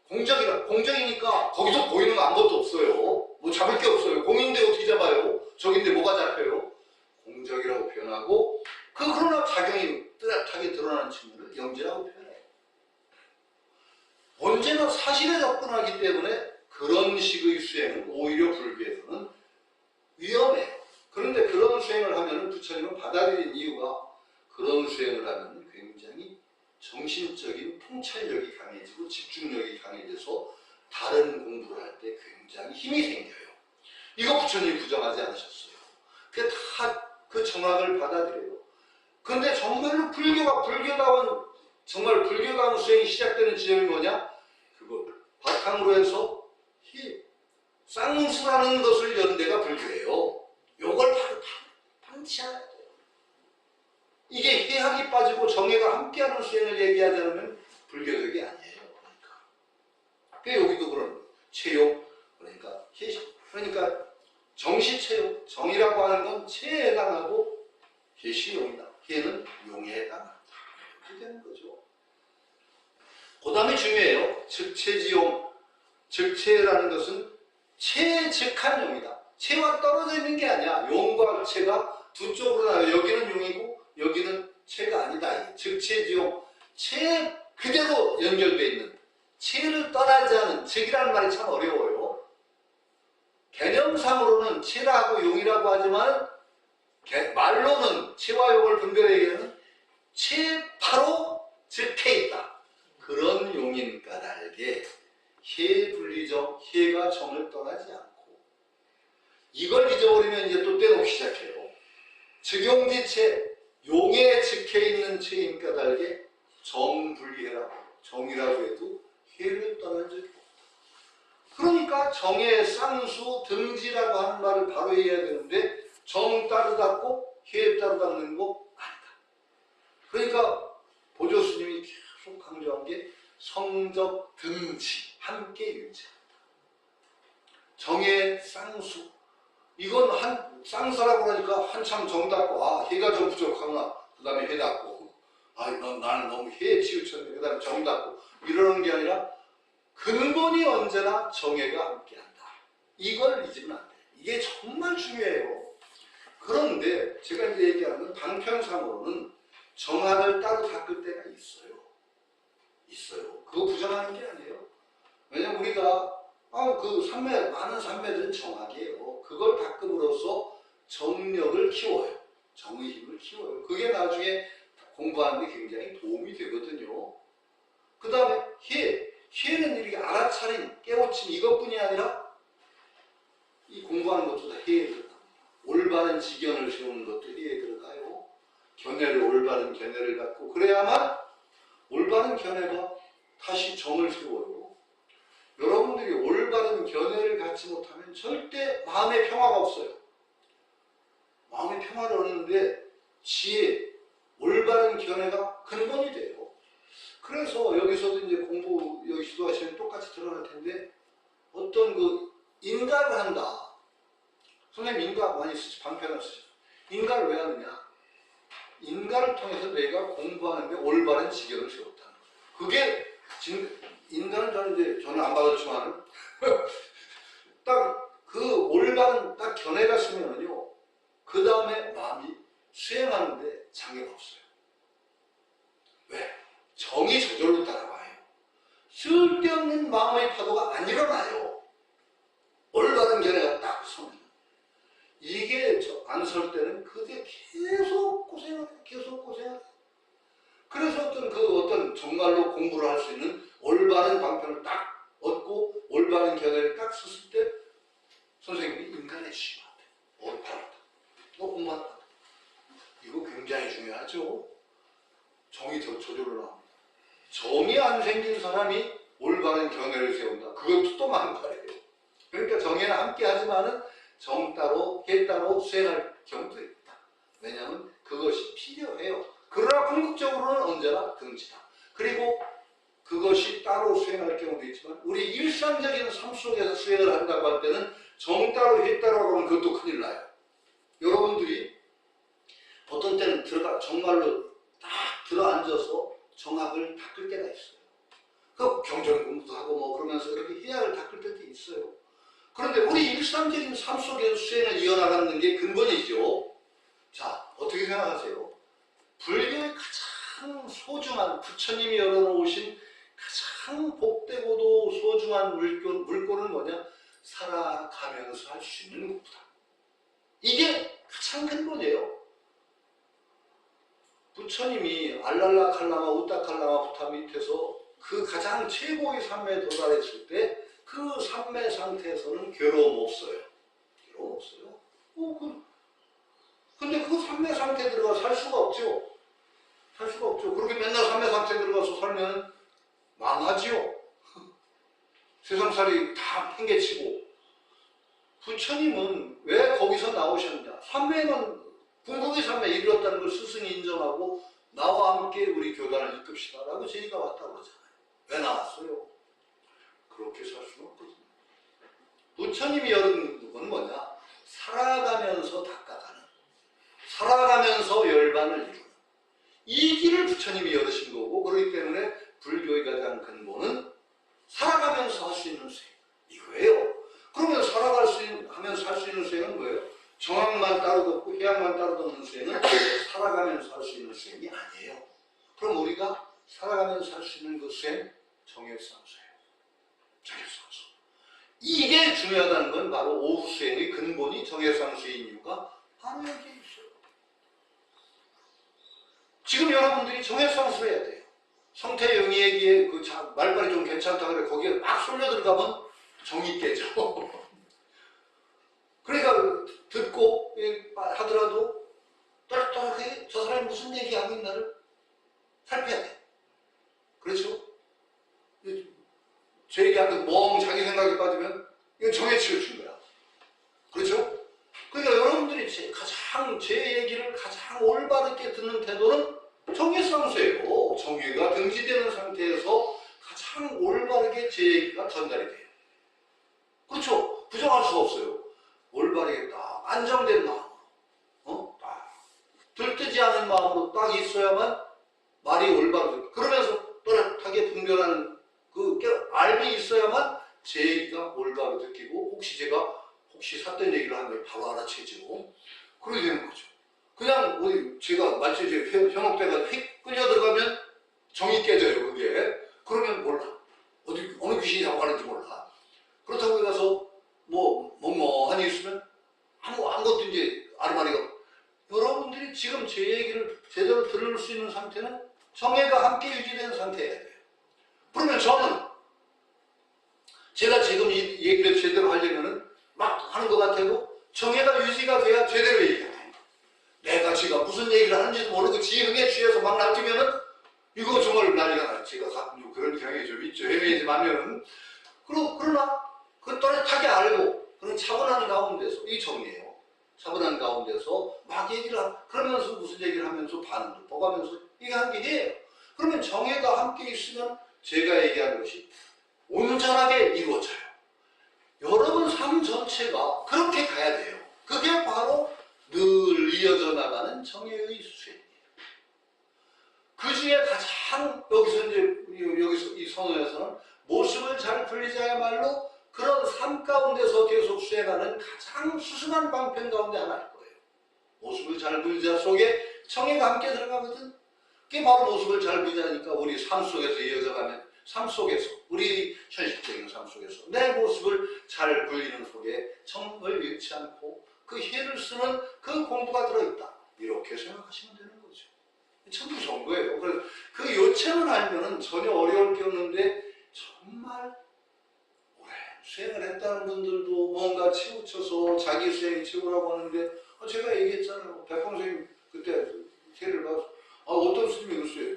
공적이니까 거기서 보이는 거 아무것도 없어요. 뭐 잡을 게 없어요. 공인데 어떻게 잡아요? 저긴데 뭐가 잡혀요? 공적이라고 표현하고 그러나 작용이 뚜렷하게 드러나는 측면을 영지라고 표현해요. 언제나 사실에 접근하기 때문에 그런 식의 수행은 오히려 불교에서는 위험해요. 그런데 그런 수행을 하면 부처님은 받아들인 이유가 그런 수행을 하면 굉장히 정신적인 통찰력이 강해지고 집중력이 강해져서 다른 공부를 할 때 굉장히 힘이 생겨요. 이거 부처님이 부정하지 않으셨어요. 그게 다 그 정학을 받아들여요. 그런데 정말로 정말 불교다운 수행이 시작되는 지점이 뭐냐? 그거 바탕으로 해서 쌍수라는 것을 연 데가 불교예요. 요걸 바로 방치해야 돼요. 이게 해학이 빠지고 정해가 함께하는 수행을 얘기하지 않으면 불교적이 아니에요. 그러니까 여기도 그런 체용 그러니까 정시체용 정이라고 하는 건 체에 해당하고 해시용이다. 해는 용에 해당한다. 이렇게 되는 거죠. 그 다음에 중요해요. 즉체지용 즉체라는 것은 체즉한 용이다. 체와 떨어져 있는 게 아니야. 용과 체가 두 쪽으로 나요. 여기는 용이고 여기는 체가 아니다. 즉체지용 체 그대로 연결되어 있는 체를 떠나지 않은 즉이라는 말이 참 어려워요. 개념상으로는 체라고 용이라고 하지만 말로는 체와 용을 분별해 얘기하는 체 바로 즉해 있다. 그런 용인 까닭에 해 분리정, 해가 정을 떠나지 않고 이걸 잊어버리면 이제 또 떼놓기 시작해요. 즉용지체, 용에 즉해 있는 체인 까닭에 정분리해라고 정이라고 해도 해를 떠난 적이 없다. 그러니까 정의 쌍수 등지라고 하는 말을 바로 해야 되는데 정 따로 닦고 해 따로 닦는 거 아니다. 그러니까 보조 스님이 계속 강조한 게 성적 등지 함께 유지한다. 정의 쌍수. 이건 쌍수라고 하니까 한참 정 닦고 해가 좀 부족하구나. 그 다음에 해 닦고 나는 너무 해에 치우쳤네. 그 다음에 정 닦고 이러는 게 아니라 근본이 언제나 정의가 함께한다. 이걸 잊으면 안 돼. 이게 정말 중요해요. 그런데 제가 이제 얘기하는 건 방편상으로는 정학을 따로 닦을 때가 있어요. 그거 부정하는 게 아니에요. 왜냐면 우리가 그 산매, 많은 산매들은 정학이에요. 그걸 닦음으로써 정력을 키워요. 정의 힘을 키워요. 그게 나중에 공부하는 데 굉장히 도움이 되거든요. 그 다음에 해는 이렇게 알아차림, 깨우침 이것뿐이 아니라 이 공부하는 것도 다 해에 들어갑니다. 올바른 지견을 세우는 것도 해에 들어가요. 올바른 견해를 갖고 그래야만 올바른 견해가 다시 정을 세워요. 여러분들이 올바른 견해를 갖지 못하면 절대 마음의 평화가 없어요. 마음의 평화를 얻는데 지혜, 올바른 견해가 근본이 돼요. 그래서 여기서도 이제 여기 시도하시면 똑같이 드러날 텐데 어떤 인가를 한다. 선생님 인가 많이 쓰지, 방편을 쓰죠. 인가를 왜 하느냐? 인가를 통해서 내가 공부하는데 올바른 지경을 세웠다는 거예요. 그게 인가는 저는 안 받았지만 딱 그 올바른 딱 견해가 쓰면은요, 그 다음에 마음이 수행하는데 장애가 없어요. 왜? 정이 저절로 따라와요. 쓸데없는 마음의 파도가 안 일어나요. 올바른 견해가 딱 서면. 이게 안 설 때는 그게 계속 고생해요. 그래서 어떤 정말로 공부를 할 수 있는 올바른 방편을 딱 얻고 올바른 견해를 딱 썼을 때 선생님이 인간의 시간에 잘한다. 너 공부한다. 이거 굉장히 중요하죠. 정이 더 저절로 나옵니다. 정이 안 생긴 사람이 올바른 견해를 세운다. 그것도 또 망가예요. 그러니까 정에는 함께 하지만은 정 따로 해 따로 수행할 경우도 있다. 왜냐하면 그것이 필요해요. 그러나 궁극적으로는 언제나 등지다. 그리고 그것이 따로 수행할 경우도 있지만 우리 일상적인 삶 속에서 수행을 한다고 할 때는 정 따로 해 따로 하면 그것도 큰일 나요. 여러분들이 어떤 때는 정말로 딱 들어앉아서 정학을 닦을 때가 있어요. 그 경전 공부도 하고 그러면서 이렇게 해학을 닦을 때도 있어요. 그런데 우리 일상적인 삶 속에서 수행을 이어나가는 게 근본이죠. 자, 어떻게 생각하세요? 불교의 가장 소중한, 부처님이 열어놓으신 가장 복되고도 소중한 물꼬는 뭐냐? 살아가면서 할 수 있는 공부다. 이게 가장 근본이에요. 부처님이 알랄라 칼라마 우따 칼라마 부타 밑에서 그 가장 최고의 삶에 도달했을 때 그 삶의 상태에서는 괴로움 없어요. 근데 그 삶의 상태에 들어가 살 수가 없죠. 그렇게 맨날 삶의 상태에 들어가서 살면 망하지요. 세상살이 다 팽개치고. 부처님은 왜 거기서 나오셨냐? 삶에는 궁극의 삶에 이르렀다는 걸 스승이 인정하고 나와 함께 우리 교단을 이끕시다 라고 제의가 왔다고 그러잖아요. 왜 나왔어요? 그렇게 살 수는 없거든요. 부처님이 열은 건 뭐냐? 살아가면서 닦아가는, 살아가면서 열반을 이루는 이 길을 부처님이 열으신 거고, 그렇기 때문에 불교의 가장 근본은 살아가면서 할 수 있는 수행 이거예요. 그러면 하면서 할 수 있는 수행은 뭐예요? 정학만 따로 덮고 해학만 따로 덮는 수행은 살아가면서 할 수 있는 수행이 아니에요. 그럼 우리가 살아가면서 할 수 있는 그 수행, 정액상수예요. 정액상수. 이게 중요하다는 건 바로 오후 수행의 근본이 정액상수인 이유가 바로 여기에 있어요. 지금 여러분들이 정액상수를 해야 돼요. 성태영이에게 말빨이 좀 괜찮다 그래 거기에 막 쏠려 들어가면 정이 깨져. 그러니까 듣고 하더라도 똘똘하게 저 사람이 무슨 얘기하고 있나를 살펴야 돼. 그렇죠? 제 얘기하듯 자기 생각에 빠지면 이건 정에 치우친 거야. 그렇죠? 그러니까 여러분들이 제 얘기를 가장 올바르게 듣는 태도는 정예상수예요. 정예가 등지되는 상태에서 가장 올바르게 제 얘기가 전달이 돼요. 그렇죠? 부정할 수가 없어요. 올바르게 딱 안정된 마음으로, 딱 들뜨지 않은 마음으로 딱 있어야만 말이 올바르게, 그러면서 또렷하게 분별하는 그 알미 있어야만 제 얘기가 올바르게 듣기고, 혹시 제가 삿된 얘기를 하면 바로 알아채지고, 그러게 되는 거죠. 그냥 제가 마치 제 현혹대가 휙 끌려 들어가면 정이 깨져요. 그게 그러면 몰라. 어느 귀신이 자고 가는지 몰라. 그렇다고 해서 멍멍하니 있으면 아무것도 이제 아르마리가. 여러분들이 지금 제 얘기를 제대로 들을 수 있는 상태는 정예가 함께 유지되는 상태여야 돼요. 그러면 저는 제가 지금 이 얘기를 제대로 하려면은 막 하는 것 같아도 정예가 유지가 돼야 제대로 얘기해요. 내가 지가 무슨 얘기를 하는지도 모르고 지흥에 취해서 막 놔두면은 이거 정말 난리가 나요. 제가 가끔 그런 경향이 좀 있죠. 헤매지만은 그러나 그 또렷하게 알고 그런 차분한 가운데서 이 정리예요. 차분한 가운데서 막 얘기를 그러면서 무슨 얘기를 하면서 반응도 보가면서 얘기하는 게 해요. 그러면 정예가 함께 있으면 제가 얘기하는 것이 온전하게 이루어져요. 여러분 삶 전체가 그렇게 가야 돼요. 그게 바로 늘 이어져 나가는 정예의 수행이에요. 그 중에 가장 여기서 이 선언에서는 모습을 잘 풀리자야말로 그런 삶 가운데서 계속 수행하는 가장 수승한 방편 가운데 하나일 거예요. 모습을 잘 풀자 속에 정예가 함께 들어가거든. 그게 바로 모습을 잘 풀자니까 우리 삶 속에서 이어져가면 삶 속에서 우리 현실적인 삶 속에서 내 모습을 잘 불리는 속에 정을 잃지 않고 그 해를 쓰는 그 공부가 들어있다. 이렇게 생각하시면 되는 거죠. 참 무서운 거예요. 그래서 그 요체만 알면은 전혀 어려울 게 없는데 정말 오래 수행을 했다는 분들도 뭔가 치우쳐서 자기 수행 치우라고 하는데 제가 얘기했잖아요. 백범선생님 그때 세를 봐서 어떤 스님이 그랬어요.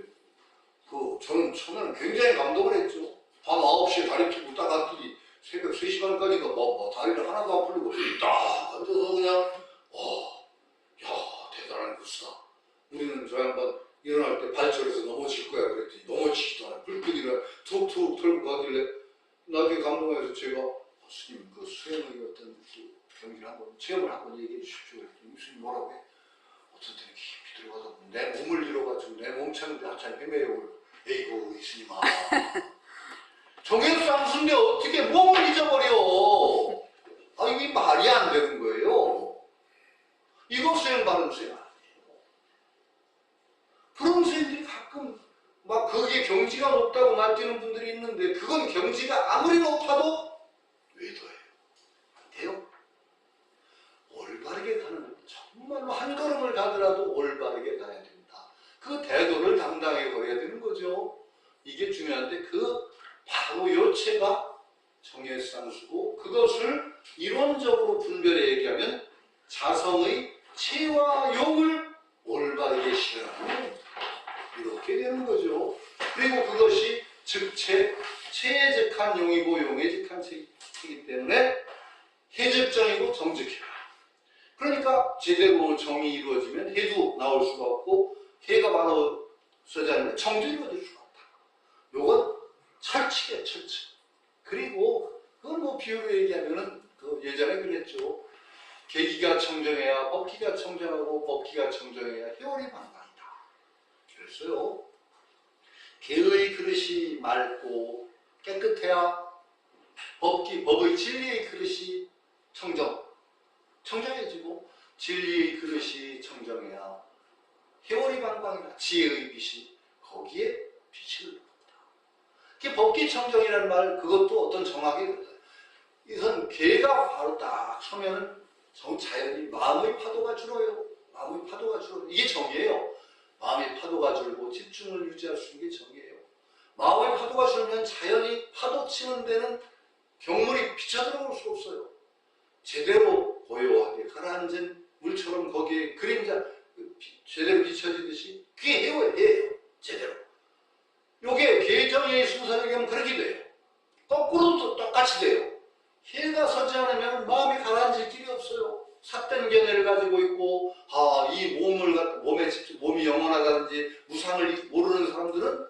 저는 처음에는 굉장히 감동을 했죠. 밤 9시에 다리 펴고 딱 앉더니 새벽 3시간까지가 다리를 하나도 안 풀리고 딱 앉아서 그냥 야 대단한 구스다. 우리는 저 양반 일어날 때 발철해서 넘어질 거야 그랬더니 넘어지지도 않아요. 불끈이라 툭툭 털고 가길래 나중에 감동해서 제가 스님 그 수행의 어떤 경기를 한번 체험을 한번 얘기해 주십시오 그랬더니 스님 뭐라고 해? 어떤 때는 깊이 들어가다 보면 내 몸을 잃어가지고 내 몸 찾는데 한참 헤매요. 에이구 이스님아 정예상수인데 어떻게 몸을 잊어버려. 이게 말이 안 되는 거예요. 이거 수행 바른 수행 아니에요. 그런 수행들이 가끔 막 거기에 경지가 높다고 맡기는 분들이 있는데 그건 경지가 아무리 높아도 외도예요. 안 돼요. 올바르게 가는 정말로 한 걸음을 가더라도 올바르게 가야 됩니다. 그 태도를 당당하게 걸어야 되는 거죠. 이게 중요한데 바로 요체가 정예상수고 그것을 이론적으로 분별해 얘기하면 자성의 체와 용을 올바르게 실현하는 이렇게 되는 거죠. 그리고 그것이 즉체, 체에 즉한 용이고 용에 즉한 체이기 때문에 해즉정이고 정즉해라. 그러니까 제대로 정이 이루어지면 해도 나올 수가 없고 해가 바로 서지 않으면 정도 이루어질 수가 없다. 요건 철칙이에요, 철칙. 그리고 그걸 비유로 얘기하면은 예전에 그랬죠. 계기가 청정해야 법기가 청정하고 법기가 청정해야 해월이 만방이다. 그랬어요. 개의 그릇이 맑고 깨끗해야 법의 진리의 그릇이 청정해지고 진리의 그릇이 청정해야 해월이 방방이다. 지혜의 빛이 거기에 빛을 냅니다. 그 법기 청정이라는 말 그것도 어떤 정학이 이선 개가 바로 딱 서면은 자연히 마음의 파도가 줄어요. 마음의 파도가 줄어요. 이게 정이에요. 마음의 파도가 줄고 집중을 유지할 수 있는 게 정이에요. 마음의 파도가 줄면 자연히 파도 치는 데는 경물이 비쳐 들어올 수 없어요. 제대로 고요하게 가라앉은 물처럼 거기에 그림자 제대로 비춰지듯이 그게 해요. 제대로. 요게 계정의 순서를 하면 그렇게 돼요. 거꾸로도 똑같이 돼요. 해가 서지 않으면 마음이 가라앉을 길이 없어요. 삿된 견해를 가지고 있고, 이 몸이 영원하다든지 무상을 모르는 사람들은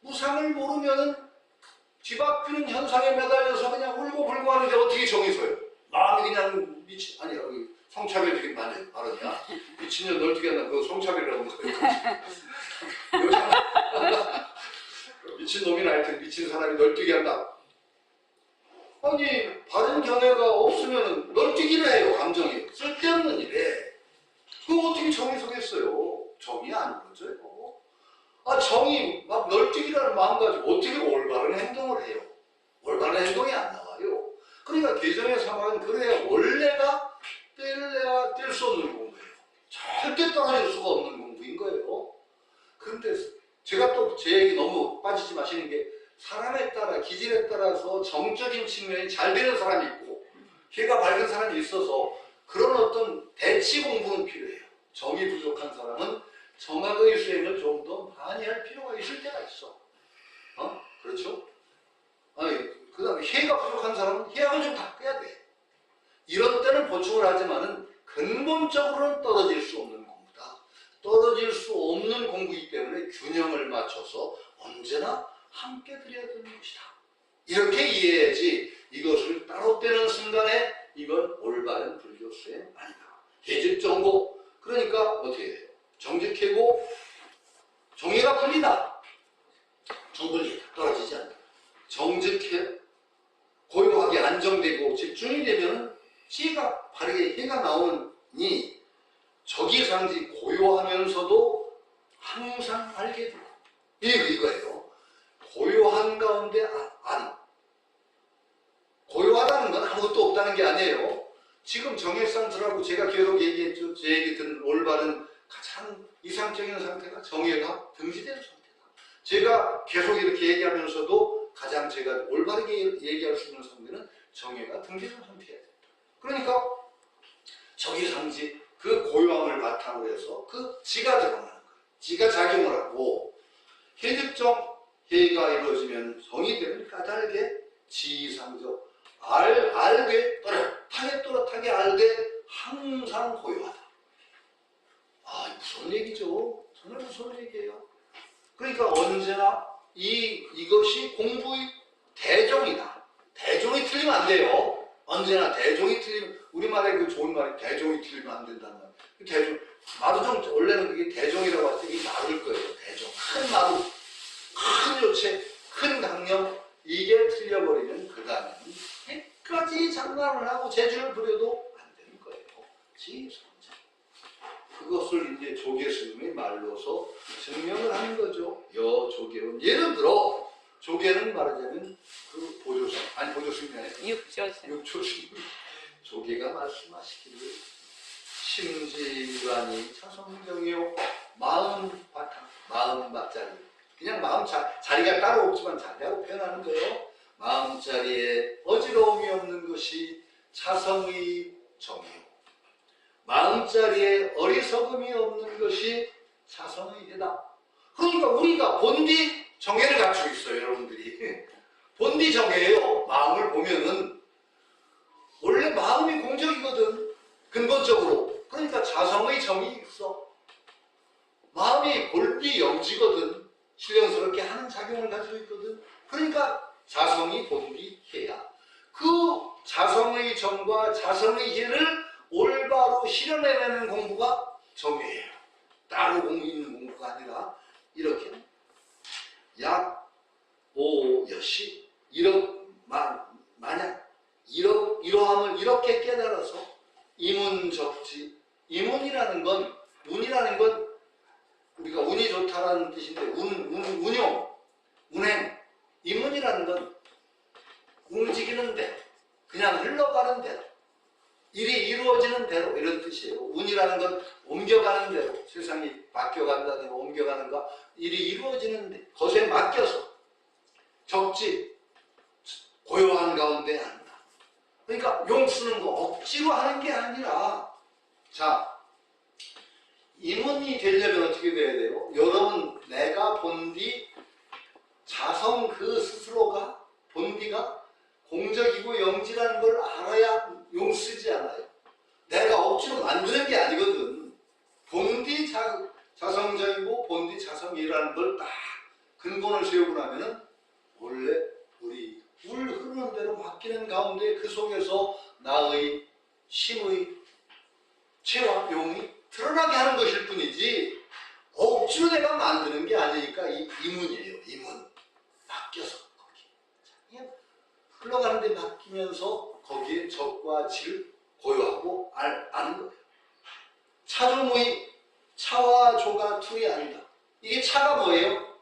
무상을 모르면 뒤바뀌는 현상에 매달려서 그냥 울고불고 하는데 어떻게 정이 서요? 마음이 그냥 아니 여기 성차별 되게 많이 말하냐? 미친년 널뛰기 한다. 그거 성차별이라고 그래요. 미친놈이나 하여튼 미친 사람이 널뛰기 한다. 아니 바른 견해가 없으면 널뛰기를 해요. 감정이 쓸데없는 일에. 그거 어떻게 정이 서겠어요? 정이 안 이루어져요. 정이 막 널뛰기라는 마음 가지고 어떻게 올바른 행동을 해요? 올바른 행동이 안 나와요. 그러니까 개정의 사막은 그래야 원래가 뗄 수 없는 공부예요. 절대 떨어질 수가 없는 공부인 거예요. 그런데 제가 또 제 얘기 너무 빠지지 마시는 게 사람에 따라 기질에 따라서 정적인 측면이 잘 되는 사람이 있고 혀가 밝은 사람이 있어서 그런 어떤 대치 공부는 필요해요. 정이 부족한 사람은 정학의 수행을 좀 더 많이 할 필요가 있을 때가 있어. 그렇죠? 그 다음에 혀가 부족한 사람은 혀를 좀 닦아야 돼. 이런 때는 보충을 하지만은 근본적으로는 떨어질 수 없는 공부다. 떨어질 수 없는 공부이기 때문에 균형을 맞춰서 언제나 함께 드려야 되는 것이다. 이렇게 이해해야지 이것을 따로 떼는 순간에 이건 올바른 불교 수행 아니다. 계집정보 그러니까 어떻게 해요? 정직하고 정의가 풀리다. 정분이 떨어지지 않는다. 정직해 고요하게 안정되고 집중이 되면 지혜가 바르게 해가 나오니 적이상지 고요하면서도 항상 알게 되고 이거예요. 고요한 가운데 고요하다는 건 아무것도 없다는 게 아니에요. 지금 정액상들하고 제가 계속 얘기했죠. 제 얘기 듣는 올바른 가장 이상적인 상태가 정예가 등지된 상태다. 제가 계속 이렇게 얘기하면서도 가장 제가 올바르게 얘기할 수 있는 상태는 정예가 등지된 상태여야 된다. 그러니까 적이상지 그 고요함을 바탕으로 해서 그 지가 드러나는 거예요. 지가 작용을 하고 해득정 해가 이루어지면 정이 되면 까닭에 지상적 알되 또렷하게 알되 항상 고요하다. 무슨 얘기죠? 정말 무서운 얘기예요. 그러니까 언제나 이것이 공부의 대종이다. 대종이 틀리면 안 돼요. 언제나 대종이 틀리면 우리말에 그 좋은 말이 대종이 틀리면 안 된다는 말. 대종 마루종 원래는 그게 대종이라고 할 때 이 마루일 거예요. 대종 큰 마루, 큰 요체, 큰 강령 이게 틀려버리면 그 다음에는 끝까지 장난을 하고 재주를 부려도 안 되는 거예요. 지성자. 그것을 이제 조계 스님의 말로서 증명을 하는 거죠. 여조계론. 예를 들어 조계는 말하자면 그 보조스님 아니라 육조스님 조계가 말씀하시기를 심지관이 차성정이요 마음 바탕 마음밭자리 그냥 마음 자리가 따로 없지만 자리라고 표현하는 거예요. 마음자리에 어지러움이 없는 것이 차성의 정이요 마음자리에 어리석음이 없는 것이 차성의 해다. 그러니까 우리가 본디 정해를 갖추고 있어요. 여러분들이 본디 정해예요. 마음을 보면은 원래 마음이 공적이거든. 근본적으로. 그러니까 자성의 정이 있어. 마음이 본디 영지거든. 신령스럽게 하는 작용을 가지고 있거든. 그러니까 자성이 본디 해야. 그 자성의 정과 자성의 해를 올바로 실현해내는 공부가 정예예요. 따로 공부 있는 공부가 아니라 이렇게 약, 오, 여시 만약 이러함을 이렇게 깨달아서 이문적지 이문이라는 건 운이라는 건 우리가 운이 좋다라는 뜻인데 운용, 운행 이문이라는 건 움직이는 대로 그냥 흘러가는 대로 일이 이루어지는 대로 이런 뜻이에요. 운이라는 건 옮겨가는 대로 세상이 바뀌어간다든가 옮겨가는가 일이 이루어지는 데 것에 맡겨서 적지 고요한 가운데 한다. 그러니까 용 쓰는 거 억지로 하는 게 아니라 자 임원이 되려면 어떻게 돼야 돼요? 여러분 내가 본디 자성 그 스스로가 본디가 공적이고 영지라는 걸 알아야 용 쓰지 않아요. 내가 근본을 세우고 나면은 원래 우리 물 흐르는 대로 맡기는 가운데 그 속에서 나의 심의 체와 용이 드러나게 하는 것일 뿐이지 억지로 내가 만드는 게 아니니까 이문이에요. 이문. 맡겨서 거기. 그냥 흘러가는데 맡기면서 거기에 적과 지를 고요하고 아는 거예요. 차조무의 차와 조가 둘이 아니다. 이게 차가 뭐예요?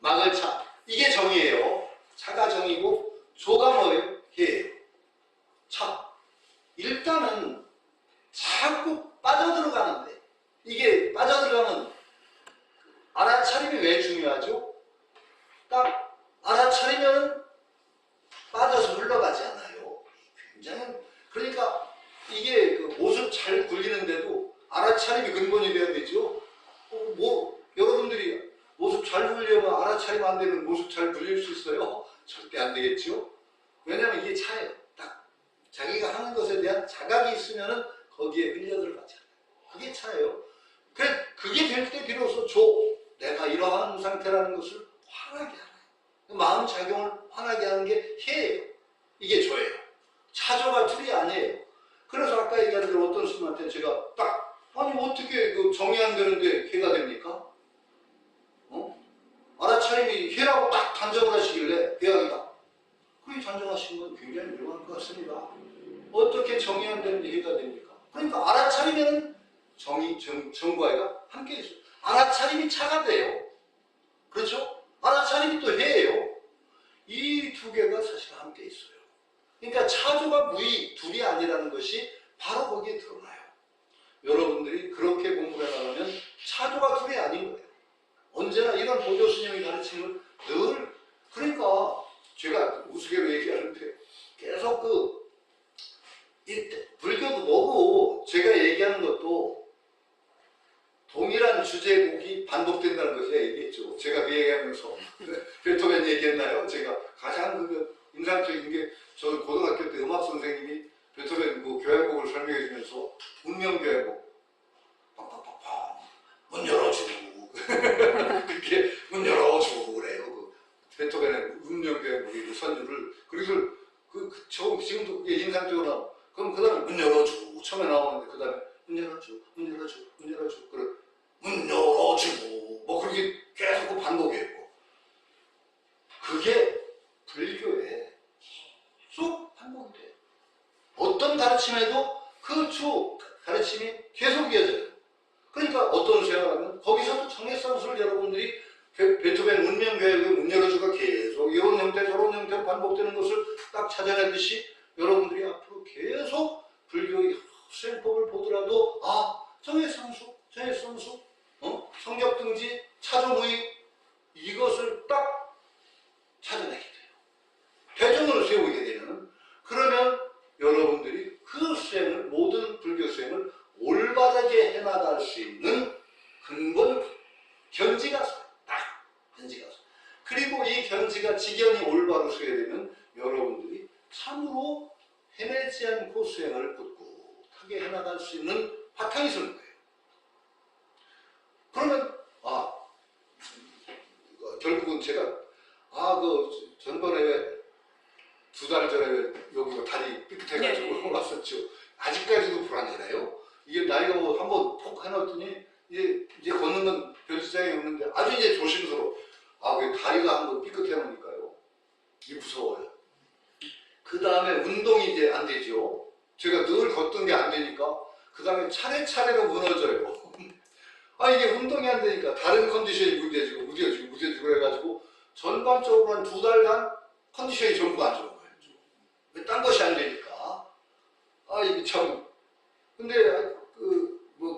막을 차. 이게 정이에요. 차가 정이고 조가 뭐예요? 해예요. 차. 일단은 자꾸 빠져들어가는데 이게 빠져들어가는 알아차림이 왜 중요하죠? 딱 알아차리면 빠져서 흘러가지 않아요. 굉장히 그러니까 이게 그 모습 잘 굴리는데도 알아차림이 근본이 돼야 되죠. 여러분들이 모습 잘 굴리려면 알아차림 안 되면 모습 잘 굴릴 수 있어요? 절대 안 되겠죠. 왜냐하면 이게 차예요. 딱 자기가 하는 것에 대한 자각이 있으면은 거기에 흘려 들어가잖아요. 그게 차예요. 그게 될 때 비로소 내가 이러한 상태라는 것을 환하게 하나요. 마음 작용을 환하게 하는 게 해예요. 이게 조예요. 차조가 둘이 아니에요. 그래서 아까 얘기한 대로 어떤 스님한테 제가 아니 어떻게 그 정이 안 되는데 해가 됩니까? 알아차림이 해라고 딱 단정을 하시길래 해악이다. 그렇게 단정하신 건 굉장히 묘한 것 같습니다. 어떻게 정이 안 되는데 해가 됩니까? 그러니까 알아차리면 정과 해가 함께 있어요. 알아차림이 차가 돼요. 그렇죠? 알아차림이 또 해예요. 이 두 개가 사실 함께 있어요. 그러니까 차조가 무의 둘이 아니라는 것이 바로 거기에 드러나요. 여러분들이 그렇게 공부를 해나가면 차조가 둘이 아닌 거예요. 언제나 이런 보조스님이 가르침을 늘 그러니까 제가 우스개로 얘기하는데 계속 불교도 뭐고 제가 얘기하는 것도 동일한 주제곡이 반복된다는 것을 얘기했죠. 제가 그 얘기하면서 베토벤 얘기했나요? 제가 가장 인상적인 게 저 고등학교 때 음악 선생님이 베토벤 그 교향곡을 설명해 주면서 운명교향곡 팡팡팡팡 문 열어주고 그게 문 열어주고 그래요. 그 베토벤의 운명교향곡의 선율을 그리고 지금도 그게 인상적으로 나와. 그럼 그 다음에 문 열어주고 처음에 나오는데 그 다음에 문 열어주 그래 문 열어주고 뭐 그렇게 계속 반복했고 그게 불교에 쏙 반복이 돼요. 어떤 가르침에도 그 주 가르침이 계속 이어져요. 그러니까 어떤 수행을 하면 거기서도 정해상수를 여러분들이 베토벤 운명교육의 문 열어주가 계속 이런 형태 저런 형태로 반복되는 것을 딱 찾아내듯이 여러분들이 앞으로 계속 불교의 수행법을 보더라도 정해상수 성격등지 차조무의 이것을 딱 찾아내게 돼요. 대정을 세우게 되면 그러면 여러분들이 그 수행을 모든 불교 수행을 올바르게 해나갈 수 있는 근본 견지가 딱 견지가 그리고 이 견지가 지견이 올바로 서야 되면 여러분들이 참으로 헤매지 않고 수행을 꿋꿋하게 해나갈 수 있는 바탕이 서는 거예요. 그러면 결국은 제가 그 전번에 2달 전에 여기가 다리 삐끗해가지고 왔었죠. 아직까지도 불안해요. 이게 나이가 한번 폭 해놨더니 이제 걷는 건 별 지장이 없는데 아주 이제 조심스러워. 그 다리가 한번 삐끗해놓으니까요. 이게 무서워요. 그 다음에 운동이 이제 안 되죠. 제가 늘 걷던 게 안 되니까 그 다음에 차례차례로 무너져요. 이게 운동이 안 되니까 다른 컨디션이 무뎌지고 그래가지고 전반적으로 한 2달간 컨디션이 전부 안 좋은 거예요. 딴 것이 안 되니까. 이게 참. 근데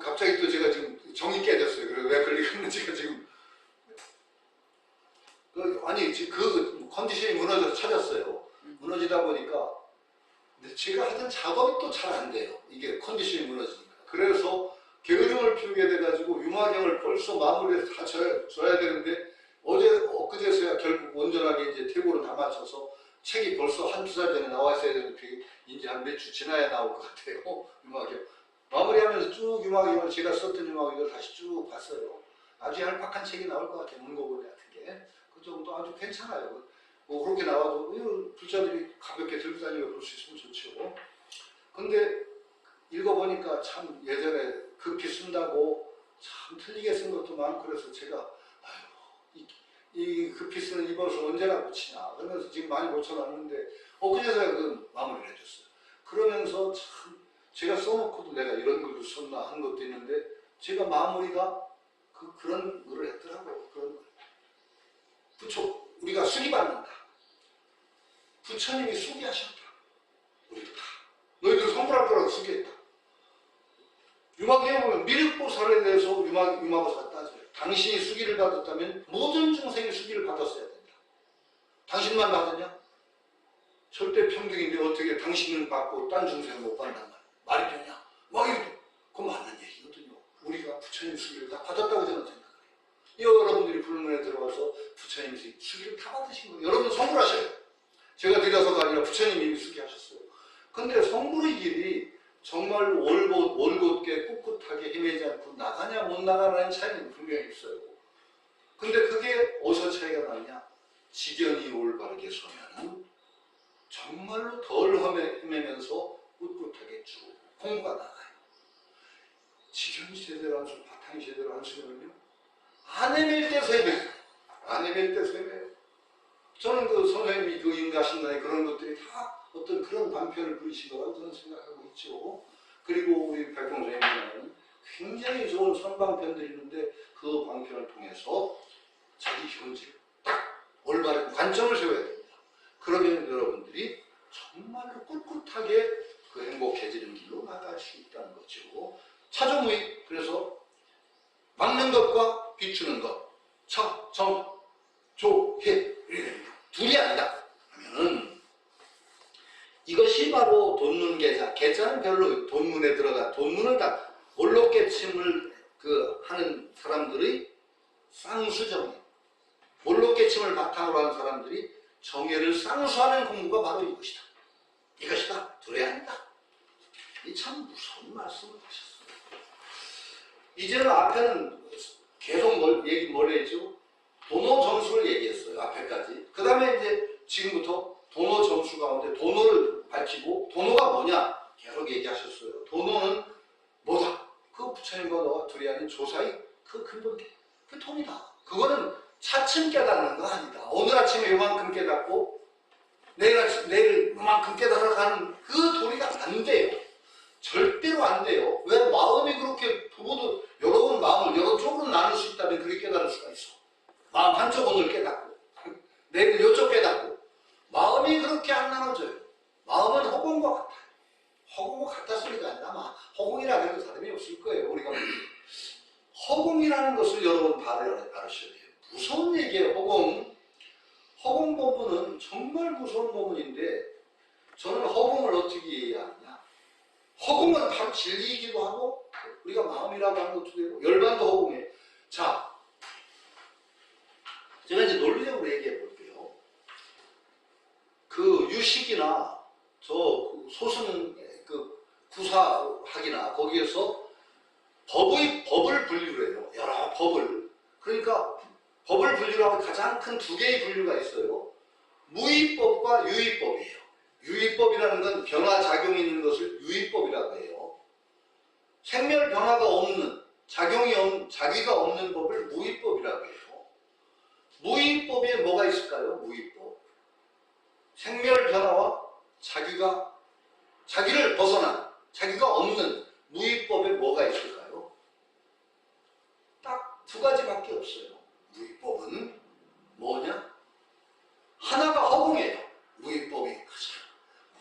갑자기 또 제가 지금 정이 깨졌어요. 그래서 왜 걸리겠는지가 지금. 그 컨디션이 무너져서 찾았어요. 무너지다 보니까 근데 제가 하던 작업이 또 잘 안 돼요. 이게 컨디션이 무너지니까. 그래서 게으름을 피우게 돼가지고 유마경을 벌써 마무리해서 다 줘야 되는데 엊그제서야 결국 온전하게 이제 퇴고를 다 마쳐서 책이 벌써 1-2달 전에 나와 있어야 되는데 이제 한 몇 주 지나야 나올 것 같아요. 유마경. 마무리하면서 쭉 유마경을 제가 썼던 유마경을 다시 쭉 봤어요. 아주 얄팍한 책이 나올 것 같아요. 문고본 같은 게. 그 아주 괜찮아요. 뭐 그렇게 나와도 이거 불자들이 가볍게 들고 다니고 볼 수 있으면 좋죠. 근데 읽어보니까 참 예전에 급히 쓴다고 참 틀리게 쓴 것도 많고 그래서 제가 아유 이 급히 쓰는 이 버릇을 언제나 고치냐 그러면서 지금 많이 고쳐놨는데 엊그제서야 그 마무리를 해줬어요. 그러면서 참 제가 써놓고도 내가 이런 글도 썼나 하는 것도 있는데 제가 마무리가 그런 글을 했더라고요. 그런 걸. 우리가 수리받는다. 부처님이 수기하셨다. 우리도 다. 너희들 성불할 거라고 수기했다. 유마경에 보면 미륵보살에 대해서 유마보살가 따져요. 당신이 수기를 받았다면 모든 중생이 수기를 받았어야 된다. 당신만 받았냐? 절대 평등인데 어떻게 당신은 받고 딴 중생은 못 받는단 말이야. 말이 되냐? 막 이래도 그건 맞는 얘기거든요. 우리가 부처님 수기를 다 받았다고 저는 생각해요. 여러분들이 불문에 들어와서 부처님 수기를 다 받으신 거예요. 여러분 성불하셔요. 제가 드려서가 아니라 부처님이 이미 수기하셨어요. 근데 성불의 길이 정말 올곧게 꿋꿋하게 헤매지 않고 나가냐 못 나가냐는 차이는 분명히 있어요. 근데 그게 어디서 차이가 나냐? 지견이 올바르게 서면은 정말로 덜 헤매면서 꿋꿋하게 쭉 공부가 나가요. 지견이 제대로 안 쓰고 바탕이 제대로 안 쓰면요 안 헤맬 때서 헤매요. 안 헤맬 때서 헤매요. 저는 그 선생님이 그 인가신간의 그런 것들이 다 어떤 그런 반편을 부리신 거라고 저는 생각하고 있죠. 그리고 우리 백봉선생님은 굉장히 좋은 선방편들이 있는데 그 방편을 통해서 자기 현지를 딱 올바른 관점을 세워야 됩니다. 그러면 여러분들이 정말로 꿋꿋하게 그 행복해지는 길로 나갈 수 있다는 거죠. 차조무익. 그래서 막는 것과 비추는 것, 차, 정, 조, 해 이렇게 됩니다. 둘이 아니다 하면은 이것이 바로 돈문계자. 계자는 별로 돈문에 들어가 돈문을 다 몰록계침을 하는 사람들의 쌍수정예. 몰록계침을 바탕으로 하는 사람들이 정예를 쌍수하는 공부가 바로 이것이다. 이것이다. 둘이 아니다. 이 참 무서운 말씀을 하셨어요. 이제는 앞에는 계속 뭘 했죠? 도노 점수를 얘기했어요. 앞에까지. 그 다음에 이제 지금부터 도노 점수 가운데 도노를 밝히고 도노가 뭐냐? 계속 얘기하셨어요. 도노는 뭐다? 그 부처님과 너와 둘이 아닌 조사의 그 근본, 그 통이다. 그거는 차츰 깨닫는 거 아니다. 오늘 아침에 요만큼 깨닫고 내일 요만큼 깨달아가는 그 도리가 안 돼요. 절대로 안 돼요. 왜? 마음이 그렇게 부부도 여러 번 마음을 여러 쪽으로 나눌 수 있다면 그렇게 깨달을 수가 있어. 마음 한쪽 오늘 깨닫고 내일 이쪽 깨닫고 마음이 그렇게 안 나눠져요. 마음은 허공과 같아요. 허공과 같다 소리가 아니라 아마 허공이라 해도 다름이 없을 거예요. 우리가 허공이라는 것을 여러분 알으셔야 돼요. 무서운 얘기예요. 허공 법문은 정말 무서운 법문인데 저는 허공을 어떻게 이해하느냐. 허공은 바로 진리이기도 하고 우리가 마음이라고 하는 것도 되고 열반도 허공이에요. 자, 제가 이제 논리적으로 얘기해 볼게요. 그 유식이나 소승 구사학이나 거기에서 법을 분류를 해요. 여러 법을. 그러니까 법을 분류를 하면 가장 큰 두 개의 분류가 있어요. 무위법과 유위법이에요. 유위법이라는 건 변화작용이 있는 것을 유위법이라고 해요. 생멸 변화가 없는, 자기가 없는 법을 무위법이라고 해요. 무위법에 뭐가 있을까요? 무위법. 생멸 변화와 자기를 벗어난, 자기가 없는 무위법에 뭐가 있을까요? 딱 두 가지밖에 없어요. 무위법은 뭐냐? 하나가 허공이에요. 무위법이.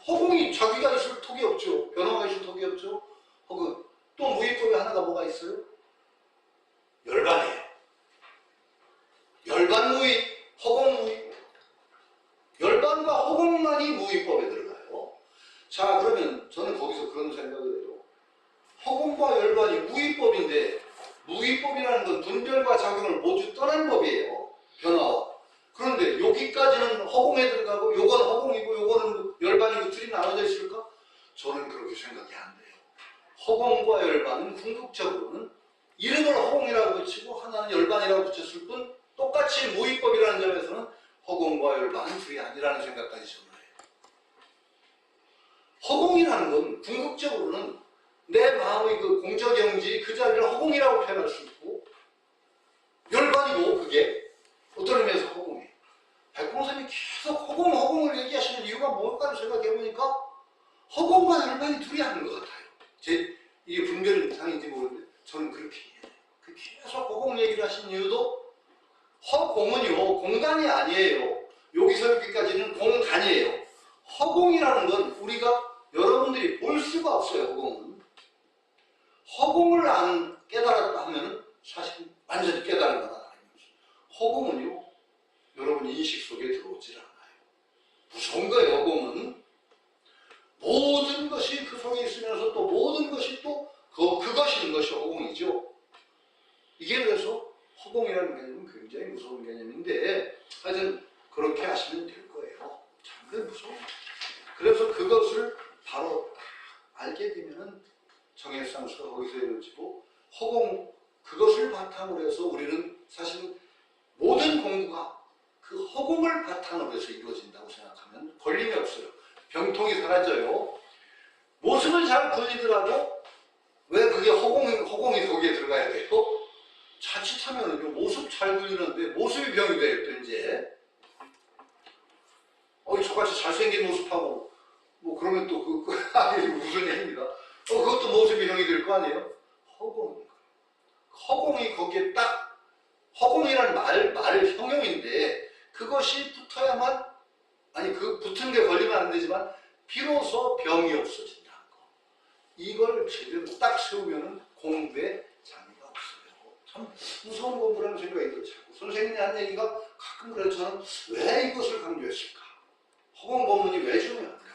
허공이 자기가 있을 턱이 없죠. 변화가 있을 턱이 없죠. 또 무위법에 하나가 뭐가 있어요? 열반이에요. 열반무위, 허공무위. 열반과 허공만이 무위법에 들어가요. 자, 그러면 저는 거기서 그런 생각을 해요. 허공과 열반이 무위법인데 무위법이라는 건 분별과 작용을 모두 떠난 법이에요. 변화와. 그런데 여기까지는 허공에 들어가고 요건 허공이고 요거는 열반이고 둘이 나눠져 있을까? 저는 그렇게 생각이 안 돼요. 허공과 열반은 궁극적으로는 이름을 허공이라고 붙이고 하나는 열반이라고 붙였을 뿐 똑같이 무위법이라는 점에서는 허공과 열반은 둘이 아니라는 생각까지 저는 해요. 허공이라는 건 궁극적으로는 내 마음의 그 공적영지 그 자리를 허공이라고 표현할 수 있고, 열반이고 그게 어떤 의미에서 허공이에요. 백공사님이 계속 허공을 얘기하시는 이유가 뭘까를 생각해보니까 허공과 열반이 둘이 아닌 것 같아요. 이게 분별상인지 모르는데 저는 그렇게 이해해요. 계속 허공 얘기를 하신 이유도 허공은요 공간이 아니에요. 여기서 여기까지는 공간이에요. 허공이라는 건 우리가 여러분들이 볼 수가 없어요. 허공을 깨달았다 하면 사실 완전히 깨달은 건 아닙니다. 허공은요 여러분 인식 속에 들어오질 않아요. 무서운 거예요. 허공은 모든 것이 그 속에 있으면서 또 모든 것이 또 그것인 것이 허공이죠. 이게 그래서 허공이라는 개념은 굉장히 무서운 개념인데 하여튼 그렇게 하시면 될 거예요. 참 무서워. 그래서 그것을 바로 알게 되면은 정해상수가 거기서 이루어지고 허공 그것을 바탕으로 해서 우리는 사실 모든 공부가 그 허공을 바탕으로 해서 이루어진다고 생각하면 걸림이 없어요. 병통이 사라져요. 모습은 잘 그리더라도 왜 그게 허공이 거기에 들어가야 돼요? 자칫하면은요 모습 잘 그리는데 모습이 병이 돼요. 또 이제 저같이 잘생긴 모습하고 뭐 그러면 또 아니 무슨 얘기입니다. 그것도 모습이 병이 될 거 아니에요? 허공이 거기에 딱 허공이라는 말의 형용인데 그것이 붙어야만 아니 그 붙은 게 걸리면 안 되지만 비로소 병이 없어진다는 거. 이걸 제대로 딱 세우면은 공부에 장애가 없어요. 참 무서운 공부라는 생각이 들어요. 선생님이 한 얘기가 가끔 그래요. 저는 왜 이것을 강조했을까? 허공 법문이 왜 중요한가?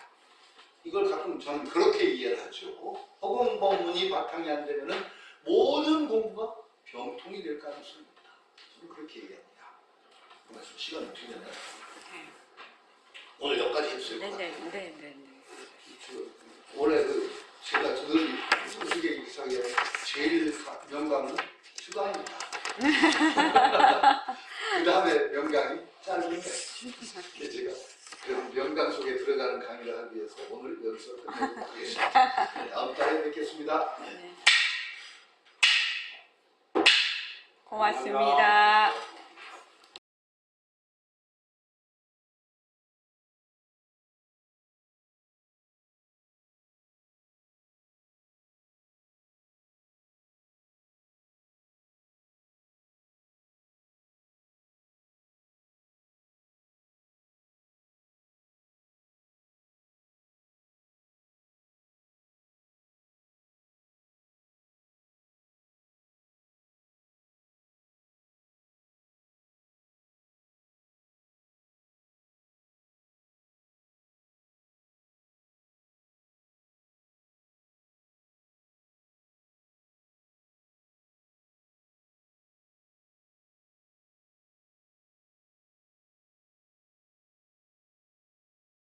이걸 가끔 저는 그렇게 이해를 하죠. 허공 법문이 바탕이 안 되면은 모든 공부가 병통이 될 가능성이 있다. 저는 그렇게 얘기합니다. 그래서 시간이 어떻게 됐나요? 오늘 여기까지 했어요. 네네네. 올해 제가 늘 우스갯소리하게 제일 명강은 휴가입니다. 그 다음에 명강이 짧은 게 제가 그런 명강 속에 들어가는 강의를 하기 위해서 오늘 여기서 끝내도록 하겠습니다. 다음 달에 뵙겠습니다. 네. 고맙습니다.